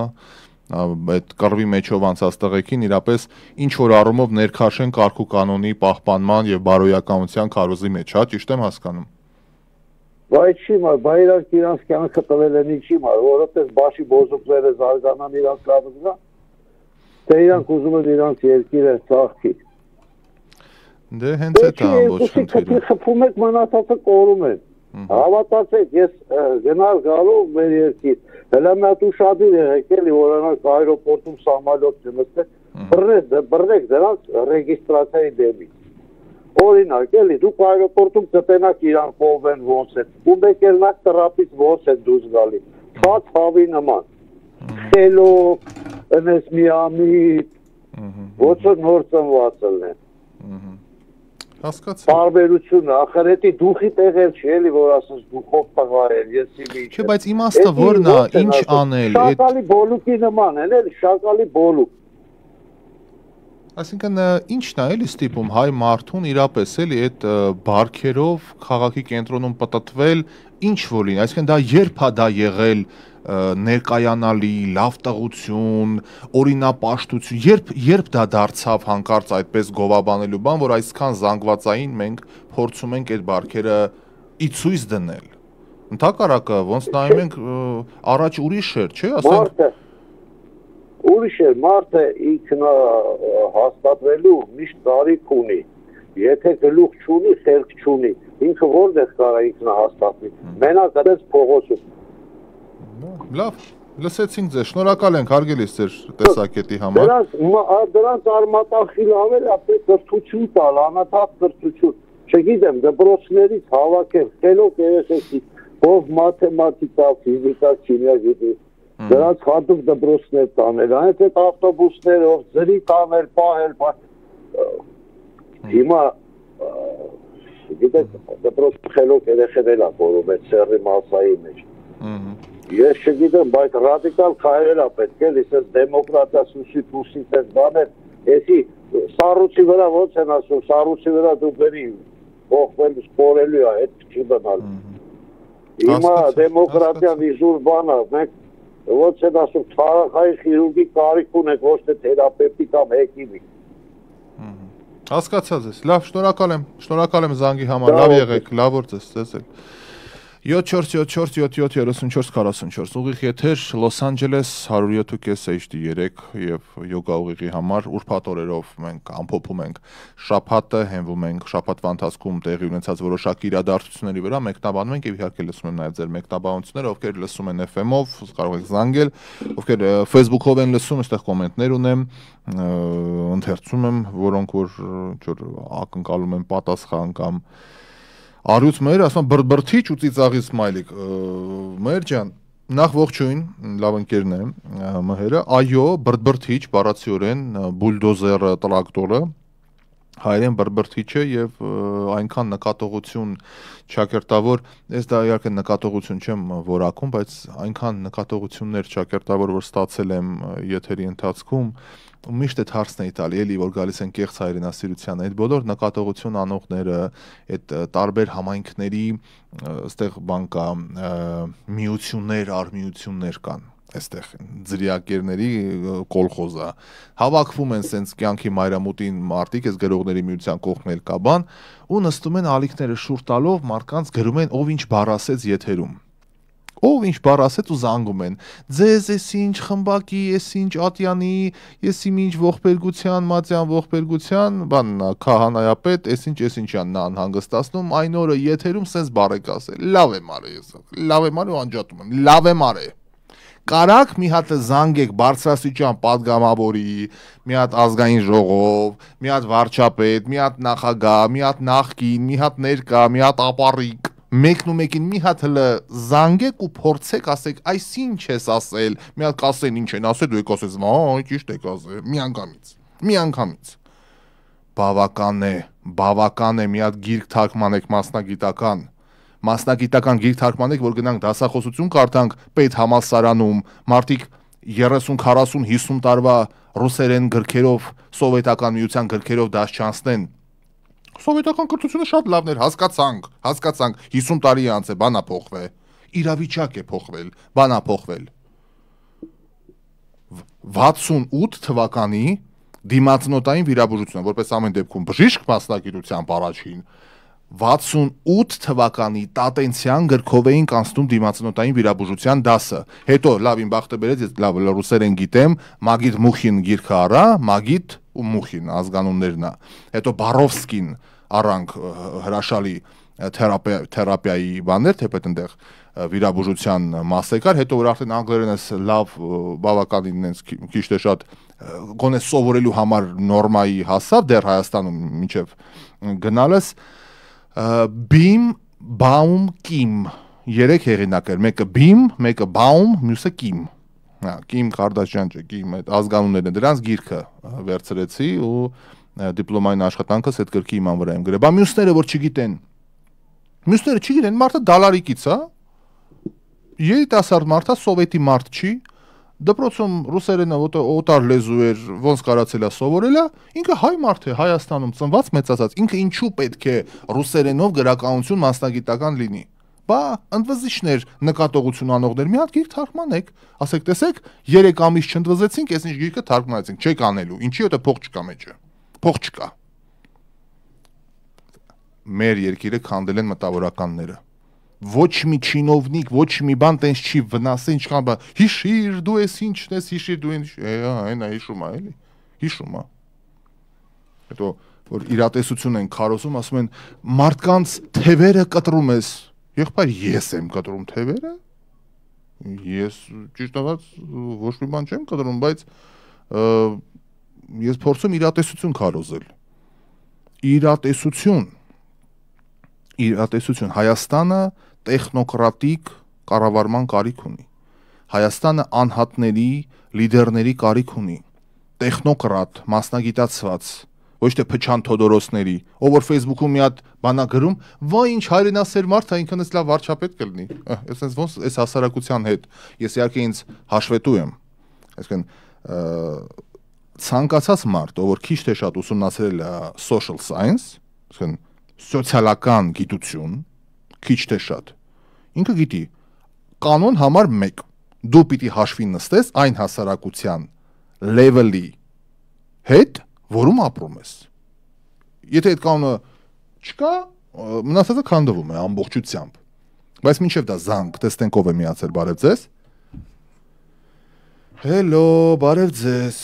[SPEAKER 1] այդ կռվի մեջով անցած տղեկին իրապես ինչ որ առումով ներքաշեն կարգ ու կանոնի պահպանման եւ բարոյականության քարոզի մեջ, հա, ճիշտ եմ հասկանում։
[SPEAKER 2] Բայց չի մար, բա իրանք իրանք կյանքը տվել են ինչի մար, որովհետև բաշի բոզուկները զարգանան իրանք լավը, թե իրանք ուզում են իրանք երկիրը ծաղկի։
[SPEAKER 1] Դե հենց այդ ամբողջ խնդիրը։
[SPEAKER 2] Խփում եք մնացածը կորում են։ Հավատացեք, ես գնալ գալու մեր երկիր, հələ մի հատ ուշադիր եղեք էլի, որ անք այրոպորտում սահմանոց չմստեք, բռնեք դրանց ռեգիստրացիայի դեպի։ Օրինակ, էլի, դուք այրոպորտում կտենաք իրանք ով են ոնց են, ու մեկ էլ նակ տրապից ոնց են դուրս գալի, խաց հավի նման, խելով, ընես միամիտ, ոնց որ նոր ծնվածելն են։
[SPEAKER 1] Հասկացա։
[SPEAKER 2] Տարբերությունը, ախր էդի դուխի տեղեր չի, էլի, որ ասես դուխով տղա են, ես իմ
[SPEAKER 1] Չէ, բայց իմաստը որն է, ինչ անել,
[SPEAKER 2] շակալի բոլուկի նման են, էլի, շակալի բոլուկ։
[SPEAKER 1] Այսինքն ինչն է էլի ստիպում հայ մարդուն իրապես էլի այդ բարքերով քաղաքի կենտրոնում պտտվել ինչ որ լինի, այսինքն դա երբ է դա եղել ներկայանալի, լավ տղություն, օրինապաշտություն, երբ դա դարձավ հանկարծ այդպես գովաբանելու բան, որ այսքան զանգվածային մենք փորձում ենք այդ բարքերը ի ցույց դնել։ Ընդհակառակը ոնց նայում ենք առաջ ուրիշ էր, չէ՞, ասենք
[SPEAKER 2] Ուրիշ էր, մարդը ինքնա հաստատվելու միշտ տարիք ունի, եթե գլուխ չունի, խելք չունի, ինքը որտեղ կարա ինքնա հաստատվի, մենակ այդպես փողոցում։
[SPEAKER 1] Լավ, լսեցինք ձեզ, շնորհակալ ենք հարգելիս ձեր տեսակետի համար։
[SPEAKER 2] Դրանց արմատախիլ ավել ապե կրթություն տալ, անաթափ կրթություն, չգիտեմ, դպրոցներից հավաքել, խելոք երեխեքի, ով մաթեմատիկա, ֆիզիկա, քիմիա գիտի, դրանց հատուկ դպրոցներ տանել, այնց այդ ավտոբուսներով ձրի տանել, պահել, հիմա, գիտեք, դպրոց խելոք երեխեն էլ ապորում այդ սերի մասայի մեջ։ Ես չգիտեմ, բայց ռադիկալ քայլեր է պետք է, իսես դեմոկրատիա սուսի պուսից ես բաներ, եսի սառուցի վրա ոնց են ասում, սառուցի վրա դու բերի, ողվել սպորելու է, հետ չի բնալ։ Հիմա դեմոկրատիա վիզուր բան է, մենք ոնց են ասում, թարախային խիրուրգի կարիք ունենք, ոչ թե թերապևտի կամ հեկիմի։
[SPEAKER 1] Հասկացա ձեզ, լավ, շնորհակալ եմ զանգի համար, լավ եղեք, լավ օր ձեզ էլ։ 7474773444 ուղիղ եթեր Լոս Անջելես 107.5 HD3 եւ յոգա ուղիղի համար ուրբաթ օրերով մենք ամփոփում ենք շաբաթը, հենվում ենք շաբաթվա ընթացքում տեղի ունեցած որոշակի իրադարձությունների վրա, մեկնաբանում ենք եւ իհարկե լսում եմ նաեւ ձեր մեկնաբանությունները, ովքեր լսում են FM-ով, կարող եք զանգել, ովքեր Facebook-ով են լսում, այստեղ կոմենտներ ունեմ, ընթերցում եմ, որոնք որ ակնկալում են պատասխան կամ Արյուց մեր, ասում բրբրթիչ ու ծիծաղի սմայլիկ, մեր ջան, նախ ողջույն, լավ ընկերն եմ, մհերը, այո, բրբրթիչ, բառացիորեն, բուլդոզերը, տրակտորը, հայերեն բրբրթիչը եւ այնքան նկատողություն ճակերտավոր, ես դա իհարկե նկատողություն չեմ որակում, բայց այնքան նկատողություններ ճակերտավոր, որ ստացել եմ եթերի ընթացքում, միշտ այդ հարցն է տալի, էլի որ գալիս են կեղծ հայրենասիրության, այդ բոլոր նկատողություն անողները, այդ տարբեր համայնքների, այստեղ բան կա, միություններ, արմիություններ կան, այստեղ ձրիակերների կոլխոզա, հավաքվում են սենց կյանքի մայրամուտին մարդիկ, այս գրողների միության կողմն էլ կա բան, ու նստում են ալիքները շուռ տալով մարդկանց գրում են ով ինչ բառ ասեց եթերում։ Ով ինչ բառ ասեց ու զանգում են, ձեզ ես ինչ խմբակի, ես ինչ ատյանի, ես իմ ինչ ողբերգության, մատյան ողբերգության, բանն է, քահանայապետ, ես ինչյան նա անհանգստացնում, այն օրը եթերում սենց բառ եք ասել, լավ եմ արել ես, լավ եմ արել ու անջատում եմ, լավ եմ արել։ Կարակ մի հատ զանգեք բարձրաստիճան պատգամավորի, մի հատ ազգային ժողով, մի հատ վարչապետ, մի հատ նախագահ, մի հատ նախկին, մի հատ ներկա, մի հատ ապառիկ, մեկն ու մեկին մի հատ հլը զանգեք ու փորձեք ասեք, այս ինչ ես ասել, մի հատ կասեն ինչ են ասել, դու եք ասես, այ ճիշտ եք ասել, միանգամից։ Բավական է, մի հատ գիրք թարգմանեք մասնագիտական, մասնագիտական գիրք թարգմանենք, որ գնանք դասախոսություն կարդանք պետ համալսարանում, մարդիկ 30, 40, 50 տարվա ռուսերեն գրքերով, սովետական միության գրքերով դաս չանցնեն։ Սովետական կրթությունը շատ լավն էր, հասկացանք, 50 տարի անց է, բանա փոխվել, իրավիճակ է փոխվել, բանա փոխվել։ 68 թվականի դիմացնոտային վիրաբուժությունը, որպես ամեն դեպքում բժիշկ մասնագիտությամբ առաջին, 68 թվականի տատենցյան գրքով էին կանցնում դիմացնոտային վիրաբուժության դասը։ Հետո լավ իմ բախտը բերեց, ես լավ ռուսերեն գիտեմ, Մագիտ Մուխին գիրքը առա, Մագիտ ու Մուխին ազգանուններն է։ Հետո Բարովսկին առանք հրաշալի թերապիայի բաներ, թեպետ այնտեղ վիրաբուժության մասը կար, հետո որ արդեն անգլերենս լավ բավականին նենց քիչ թե շատ գոնե սովորելու համար նորմայի հասավ դեռ Հայաստանում մինչև գնալս Բիմ, Բաում, Կիմ 3 հեղինակ էր, մեկը Բիմ, մեկը Բաում, մյուսը Կիմ։ Կիմ Կարդաշյան չէ, Կիմ այդ ազգանուններն են, դրանց գիրքը վերցրեցի ու դիպլոմային աշխատանքս այդ գրքի իման վրա եմ գրել։ Բա մյուսները որ չգիտեն։ Մյուսները չգիտեն, մարդը դալարիկից է։ Երիտասարդ մարդը սովետի մարդ չի, դպրոցում ռուսերենը օտար լեզու էր, ոնց կարացել է սովորել է, ինքը հայ մարդ է, Հայաստանում ծնված, մեծացած, ինքը ինչու պետք է ռուսերենով գրականություն մասնագիտական լինի։ Բա ընդվզիչներ, նկատողություն անողներ մի հատ գիրք թարգմանեք, ասեք տեսեք 3 ամիս չընդվզեցինք, այս ինչ գիրքը թարգմանեցինք, չեք անելու, ինչի հետո փող չկա մեջը, փող չկա։ Մեր երկիրը քանդել են մտավորականները։ Ոչ մի չինովնիկ, ոչ մի բան տենց չի վնասել, ինչքան բան։ Հիշիր, դու ես ինչն ես, հիշիր, դու ինչ, այնա հիշում է, էլի։ Հիշում է։ Հետո որ իրատեսություն են քարոզում, ասում են մարդկանց թևերը կտրում ես։ Եղբայր, ես եմ կտրում թևերը։ Ես ճիշտ ասած ոչ մի բան չեմ կտրում, բայց ես փորձում իրատեսություն քարոզել։ Իրատեսություն Հայաստանը տեխնոկրատիկ կառավարման կարիք ունի։ Հայաստանը անհատների, լիդերների կարիք ունի։ Տեխնոկրատ, մասնագիտացված, ոչ թե Փչան Թոդորոսների, ով որ Facebook-ում մի հատ բանա գրում, «Վայ ինչ հայրենասեր մարդ է, ինքնից լավ վարչապետ կլինի»։ Այսպես ոնց այս հասարակության հետ։ Ես իհարկե ինձ հաշվետու եմ։ Այսինքն ցանկացած մարդ, ով որ քիչ թե շատ ուսումնասիրել է social science, այսինքն սոցիալական գիտություն, քիչ թե շատ, ինքը գիտի կանոն համար 1 դու պիտի հաշվի նստես այն հասարակության level-ի հետ, որում ապրում ես։ Եթե այդ կանոնը չկա, մնացածը քանդվում է ամբողջությամբ։ Բայց մինչև դա զանգ, տեսնենք ով է միացել, բարև ձեզ։ Հելո, բարև ձեզ։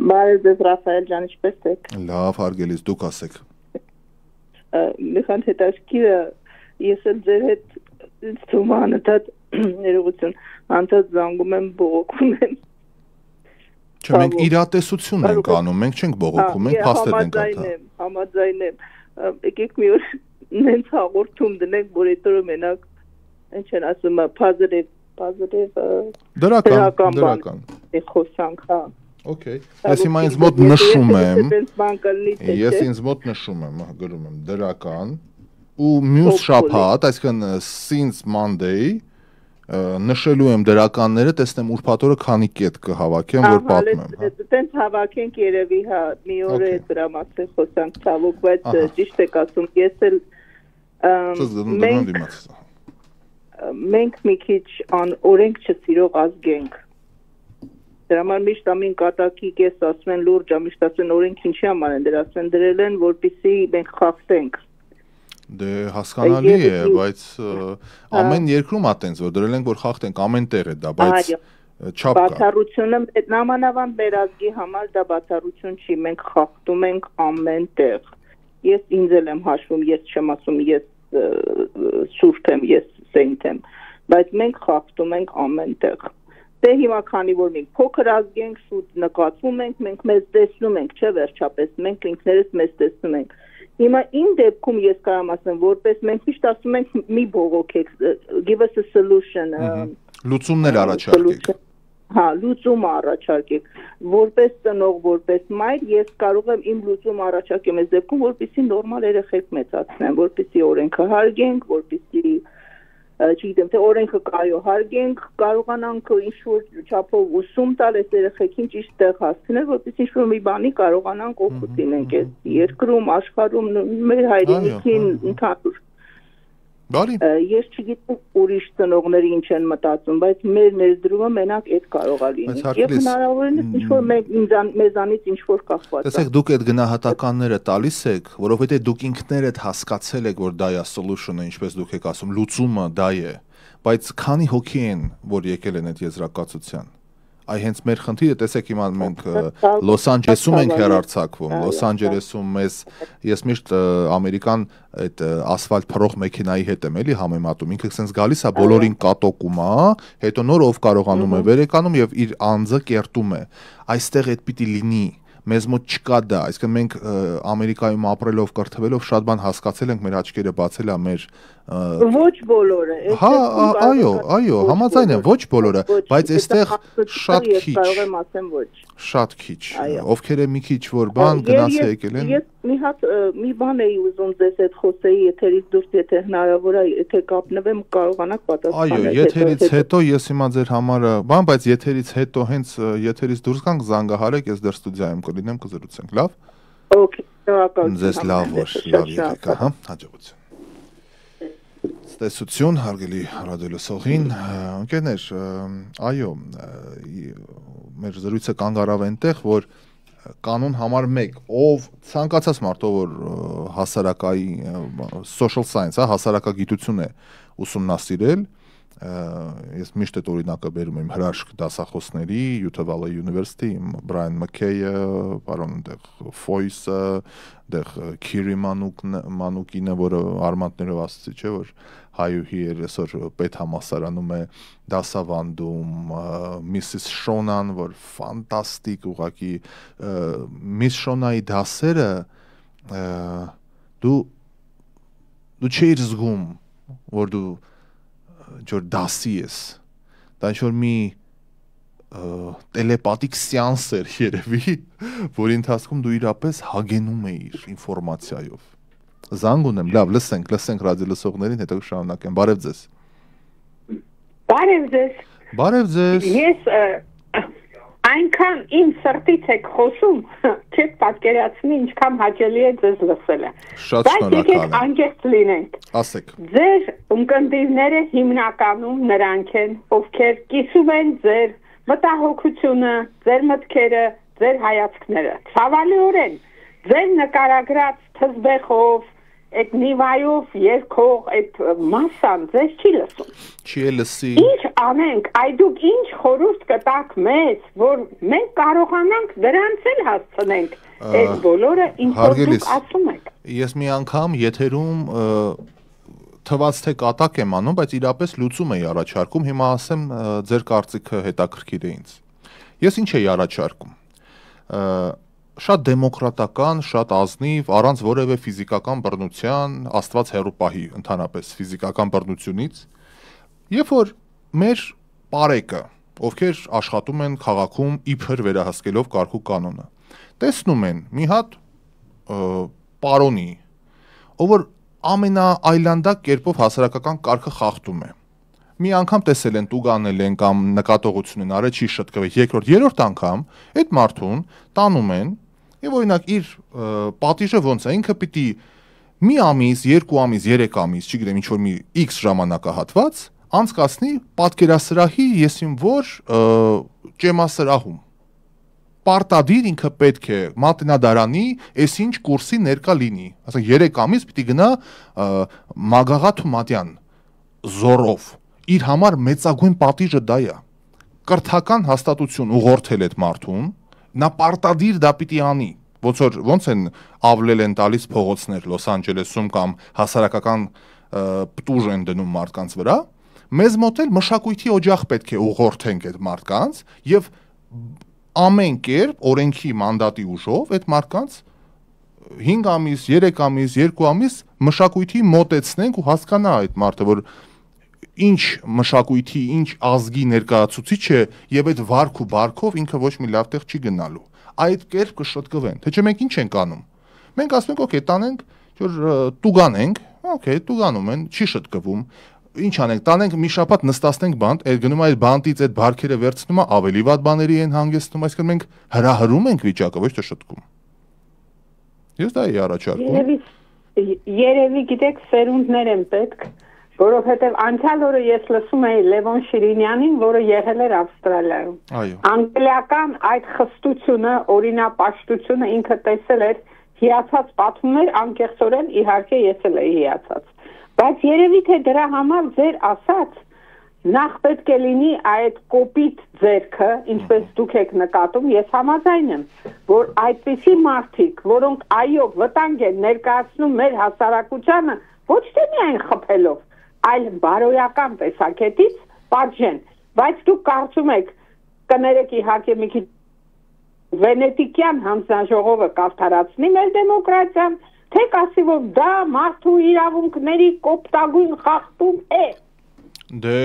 [SPEAKER 3] Բարև ձեզ Ռաֆայել ջան, ինչպե՞ս եք։
[SPEAKER 1] Լավ, հարգելիս, դուք ասեք։
[SPEAKER 3] Լեխան հետաքրքիրը ես էլ ձեր հետ թվում անընդհատ ներողություն, անընդհատ զանգում եմ, բողոքում եմ։
[SPEAKER 1] Չէ, մենք իրատեսություն ենք անում, մենք չենք բողոքում, մենք փաստեր ենք անում։
[SPEAKER 3] Համաձայն եմ։ Եկեք մի օր նենց հաղորդում դնենք, որ այդ օրը մենակ ինչ են ասում, positive
[SPEAKER 1] դրական։
[SPEAKER 3] Խոսանք, հա։
[SPEAKER 1] Okay, ես հիմա ինձ մոտ նշում եմ, գրում եմ դրական ու մյուս շաբաթ, այսինքն since Monday նշելու եմ դրականները, տեսնեմ ուրբաթ օրը քանի կետ կհավաքեմ, որ պատմեմ։
[SPEAKER 3] Տենց հավաքենք երևի, հա, մի օր է դրա մասին խոսանք ցավոք, բայց ճիշտ եք ասում, ես էլ մենք մի քիչ օրենք չսիրող ազգ ենք։ Դրա համար միշտ ամեն կատակի կես ասում են լուրջ, միշտ ասում են օրենք ինչի համար են դրած են դրել են, որպեսզի մենք խախտենք։
[SPEAKER 1] Դե հասկանալի է, բայց ամեն երկրում ա տենց որ դրել են որ խախտենք, ամեն տեղ է դա, բայց չափ կա։ Բացառությունը
[SPEAKER 3] նամանավանդ մեր ազգի համար դա բացառություն չի, մենք խախտում ենք ամեն տեղ։ Ես ինձ էլ եմ հաշվում, ես չեմ ասում ես սուրբ եմ, ես սեյնտ եմ, բայց մենք խախտում ենք ամեն տեղ։ Դե հիմա քանի որ մենք փոքր ազգ ենք, շուտ նկատվում ենք, մենք մեզ տեսնում ենք, չէ՞ վերջապես, մենք ինքներս մեզ տեսնում ենք։ Հիմա իմ դեպքում ես կարամ ասեմ, որպես մենք միշտ ասում ենք մի բողոքեք, give us a solution,
[SPEAKER 1] լուծումներ առաջարկեք։
[SPEAKER 3] Հա, լուծում առաջարկեք։ Որպես ծնող, որպես մայր, ես կարող եմ իմ լուծում առաջարկեմ այս դեպքում, որպեսզի նորմալ երեխեք մեծացնեն, որպեսզի օրենքը հարգենք, որպեսզի չգիտեմ թե օրենքը կայոհարգենք, կարողանանք ինչ-որ չափով ուսում տալ այս երեխեքին ճիշտ տեղ հասցնել, որպեսզի ինչ-որ մի բանի կարողանանք օգուտ լինենք այս երկրում, աշխարհում, մեր հայրենիքին ընդհանուր։
[SPEAKER 1] Բարի։
[SPEAKER 3] Ես չգիտեմ ուրիշ ծնողները ինչ են մտածում, բայց մեր ներդրումը մենակ այդ կարող է լինել։ Եվ հնարավորինս ինչ-որ մեզանից ինչ-որ կախված։
[SPEAKER 1] Տեսեք, դուք այդ գնահատականները տալիս եք, որովհետեւ դուք ինքներդ հասկացել եք, որ դա է solution-ը, ինչպես դուք եք ասում, լուծումը դա է, բայց քանի հոգի են, որ եկել են այդ եզրակացության։ Այ հենց մեր խնդիրը, տեսեք հիմա մենք Լոս Անջելեսում ենք հեռարձակվում, Լոս Անջելեսում ես միշտ ամերիկան այդ ասֆալտ փռող մեքենայի հետ եմ էլի համեմատում, ինքը sense գալիս է բոլորին կատոկում է, հետո նոր ով կարողանում է վերեկանում եւ իր անձը կերտում է։ Այստեղ այդ պիտի լինի, մեզ մոտ չկա դա, այսինքն մենք Ամերիկայում ապրելով, կրթվելով շատ բան հասկացել ենք, մեր աչքերը բացել է մեր
[SPEAKER 3] ոչ բոլորը։
[SPEAKER 1] Հա, այո, համաձայն եմ, ոչ բոլորը, բայց այստեղ շատ քիչ։
[SPEAKER 3] Կարող եմ ասեմ ոչ։
[SPEAKER 1] Շատ քիչ։ Ովքեր է մի քիչ որ բան գնացել եկել են։
[SPEAKER 3] Ես մի բան էի ուզում ձեզ հետ խոսեի, եթերից դուրս, եթե հնարավոր է, եթե կապնվեմ, կարողանաք պատասխանել։
[SPEAKER 1] Այո, եթերից հետո ես հիմա ձեր համարը, բայց եթերից հետո հենց եթերից դուրս գանք զանգահարեք, ես դեռ ստուդիայում կլինեմ, կզրուցենք, լավ։
[SPEAKER 3] Okay, շնորհակալություն։
[SPEAKER 1] Ձեզ լավ եկեք, հա, հաջողություն։ Տեսություն, հարգելի ռադիոլսողին, ընկերներ, այո, մեր զրույցը կանգ առավ այնտեղ, որ կանոն համար 1, ով ցանկացած մարդ, որ հասարակայի social science, հասարակագիտություն է ուսումնասիրել, ես միշտ այդ օրինակը բերում եմ հրաշք դասախոսների, Utah Valley University, Brian McKay-ը, պարոն այնտեղ Foyce-ը, այնտեղ Kiri Manukine, որը արմատներով ասացի, չէ, որ հայուհի էր, այսօր պետհամալսարանում է դասավանդում, Mrs. Shonan, որ ֆանտաստիկ ուղղակի Miss Shonai դասերը դու չէիր զգում, որ դու որ դասի ես, դա ինչ-որ մի տելեպատիկ սեանս էր երևի, որի ընթացքում դու իրապես հագենում էիր ինֆորմացիայով։ Զանգ ունեմ, լավ, լսենք ռադիոլսողներին, հետո շարունակեմ, բարև ձեզ։ Բարև ձեզ։
[SPEAKER 4] Ես այնքան իմ սրտից եք խոսում, չեք պատկերացնի ինչքան հաճելի է ձեզ լսելը։
[SPEAKER 1] Շատ շնորհակալ եմ։
[SPEAKER 4] Բայց եկեք անկեղծ լինենք։
[SPEAKER 1] Ասեք։
[SPEAKER 4] Ձեր ունկնդիրները հիմնականում նրանք են, ովքեր կիսում են ձեր մտահոգությունը, ձեր մտքերը, ձեր հայացքները։ Ցավալիորեն, ձեր նկարագրած թզբեխով, այդ նիվայով երկող այդ մասան ձեզ չի լսում։
[SPEAKER 1] Չի լսի։
[SPEAKER 4] Ինչ անենք, այ դուք ինչ խորհուրդ կտաք մեզ, որ մենք կարողանանք դրանց էլ հասցնենք այդ բոլորը, ինչ որ դուք ասում եք։
[SPEAKER 1] Ես մի անգամ եթերում թվաց թե կատակ եմ անում, բայց իրապես լուծում էի առաջարկում, հիմա ասեմ ձեր կարծիքը հետաքրքիր է ինձ։ Ես ինչ էի առաջարկում։ Շատ դեմոկրատական, շատ ազնիվ, առանց որևէ ֆիզիկական բռնության, Աստված հեռու պահի ընդհանրապես ֆիզիկական բռնությունից, երբ որ մեր պարեկը, ովքեր աշխատում են քաղաքում իբր վերահսկելով կարգ ու կանոնը, տեսնում են մի հատ պարոնի, ով որ ամենաայլանդակ կերպով հասարակական կարգը խախտում է։ Մի անգամ տեսել են, տուգանել են կամ նկատողություն են արել, չի շտկվել, երրորդ անգամ այդ մարդուն տանում են եւ օրինակ իր պատիժը ոնց է, ինքը պիտի մի ամիս, 2 ամիս, 3 ամիս, չգիտեմ, ինչ որ մի X ժամանակահատված անցկացնի պատկերասրահի եսին որ ճեմասրահում։ Պարտադիր ինքը պետք է մատնադարանի այսինչ կուրսի ներկա լինի։ Ասենք 3 ամիս պիտի գնա Մագաղաթ Մատյան զորով։ Իր համար մեծագույն պատիժը դա է։ Կրթական հաստատություն ուղղորդել այդ մարդուն, նա պարտադիր դա պիտի անի։ Ոնց են ավլել են տալիս փողոցներ Լոս Անջելեսում կամ հասարակական պտուժ են դնում մարդկանց վրա, մեզ մոտ էլ մշակույթի օջախ պետք է ուղղորդենք այդ մարդկանց եւ ամեն կերպ օրենքի մանդատի ուժով այդ մարդկանց 5 ամիս, 3 ամիս, 2 ամիս մշակույթի մոտեցնենք ու հասկանա այդ մարդը, որ ինչ մշակույթի, ինչ ազգի ներկայացուցիչ է եւ այդ վարք ու բարքով ինքը ոչ մի լավ տեղ չի գնալու։ Այդ կերպ կշտկվեն։ Թե չէ մենք ինչ ենք անում։ Մենք ասում ենք, օքեյ, տանենք, որ տուգանենք, օքեյ, տուգանում են, չի շտկվում։ ինչ անենք, տանենք մի շաբաթ նստացնենք բանտ, այդ գնում այդ բանտից այդ բարքերը վերցնում, ավելի վատ բաների են հանգեցնում, այսինքն մենք հրահրում ենք վիճակը, ոչ թե շտկում։ Ես դա էի առաջարկում։
[SPEAKER 4] Երևի գիտեք, սերունդներ են պետք, որովհետև անցյալ օրը ես լսում էի Լևոն Շիրինյանին, որը եղել էր Ավստրալիայում։ Անգլիական այդ խստությունը, օրինապաշտությունը ինքը տեսել էր, հիացած պատմում էր, անկեղծորեն իհարկե ես էլ էի հիացած։ Բայց երևի թե դրա համար ձեր ասած նախ պետք է լինի այդ կոպիտ ձեռքը, ինչպես դուք եք նկատում, ես համաձայն եմ, որ այդպիսի մարդիկ, որոնք այո վտանգ են ներկայացնում մեր հասարակությանը, ոչ թե միայն խփելով, այլ բարոյական տեսակետից պատժեն, բայց դուք կարծում եք, կներեք իհարկե մի քիչ վենետիկյան հանձնաժողովը կավթարացնի մեր դեմոկրատիան, թե կասի, որ դա մարդու իրավունքների կոպտագույն խախտում է։
[SPEAKER 1] Դե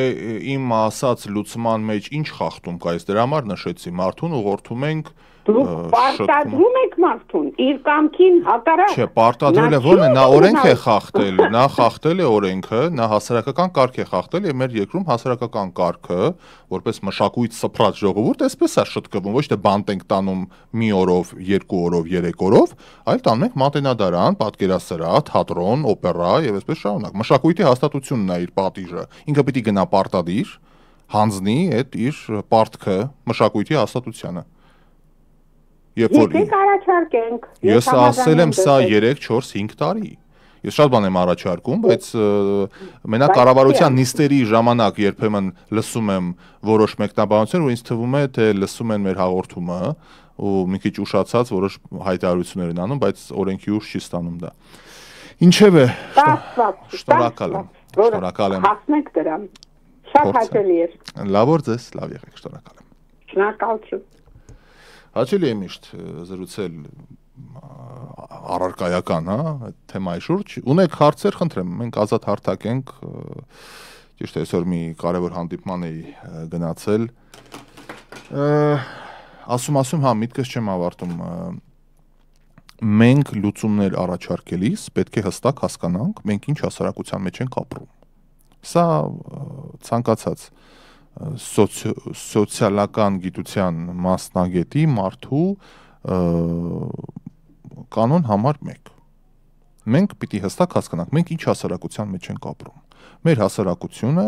[SPEAKER 1] իմ ասած լուծման մեջ ինչ խախտում կա, ես դրա համար նշեցի, մարդուն ուղղորդում ենք
[SPEAKER 4] Դուք պարտադրում եք մարդուն իր կամքին հակառակ։
[SPEAKER 1] Չէ, պարտադրելը ո՞րն է, նա օրենք է խախտել, նա խախտել է օրենքը, նա հասարակական կարգ է խախտել եւ մեր երկրում հասարակական կարգը, որպես մշակույթ սփռած ժողովուրդ, այսպես է շտկվում, ոչ թե բանտ ենք տանում մի օրով, 2 օրով, 3 օրով, այլ տանում ենք մատենադարան, պատկերասրահ, թատրոն, օպերա եւ այսպես շարունակ։ Մշակույթի հաստատությունն է իր պատիժը։ Ինքը պիտի գնա պարտադիր, հանձնի այդ իր պարտքը մշակույթի հաստատությանը։
[SPEAKER 4] Եկեք առաջարկենք։
[SPEAKER 1] Ես ասել եմ սա 3, 4, 5 տարի։ Ես շատ բան եմ առաջարկում, բայց մենակ կառավարության նիստերի ժամանակ երբեմն լսում եմ որոշ մեկնաբանություններ, ու ինձ թվում է, թե լսում են մեր հաղորդումը ու մի քիչ ուշացած որոշ հայտարարություններ են անում, բայց օրենքի ուժ չի ստանում դա։ Ինչևէ, շնորհակալ եմ։ Շնորհակալ եմ։
[SPEAKER 4] Հասնենք դրան։ Շատ հաճելի էր։
[SPEAKER 1] Լավ օր ձեզ, լավ եղեք, շնորհակալ եմ։
[SPEAKER 4] Շնորհակալություն։
[SPEAKER 1] Հաճելի է միշտ զրուցել առարկայական, այդ թեմայի շուրջ։ Ունեք հարցեր, խնդրեմ, մենք ազատ հարթակենք, ճիշտ է, այսօր մի կարևոր հանդիպման էի գնացել։ Ասում, միտքս չեմ ավարտում։ Մենք լուծումներ առաջարկելիս պետք է հստակ հասկանանք, մենք ինչ հասարակության մեջ ենք ապրում։ Սա ցանկացած սոցիալական գիտության մասնագետի մարդու կանոն համար 1։ Մենք պիտի հստակ հասկանանք, մենք ինչ հասարակության մեջ ենք ապրում։ Մեր հասարակությունը,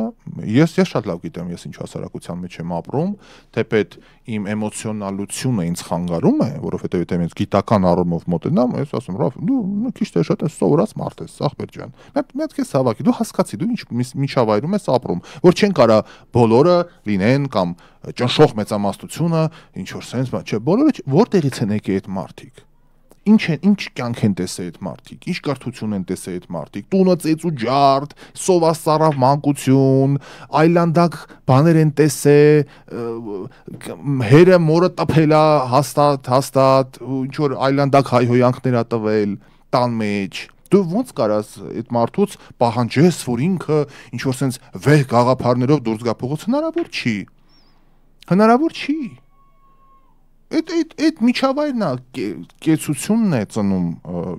[SPEAKER 1] ես շատ լավ գիտեմ, ես ինչ հասարակության մեջ եմ ապրում, թեպետ իմ էմոցիոնալությունը ինձ խանգարում է, որովհետև եթե ես գիտական առումով մոտենամ, ես ասում, դու քիչ թե շատ ես սովորած մարդ ես, Ախպեր ջան։ Մենք քեզ հավաքի, դու հասկացի, դու ինչ միջավայրում ես ապրում, որ չեն կարա բոլորը լինեն կամ ճնշող մեծամասնությունը, ինչ որ sense, չէ, բոլորը որտեղից են եկել այդ մարդիկ։ Ինչ կյանք են տեսել այդ մարդիկ, ինչ կրթություն են տեսել այդ մարդիկ, տունը ծեծ ու ջարդ, սովասարավ մանկություն, այլանդակ բաներ են տեսել, հերը մորը տփելա հաստատ, ինչ որ այլանդակ հայհոյանքներ ա տվել տան մեջ։ Դու ոնց կարաս այդ մարդուց պահանջես, որ ինքը ինչ որ sense վեհ գաղափարներով դուրս գա փողոց, հնարավոր չի։ Այդ միջավայրն է, կեցությունն է ծնում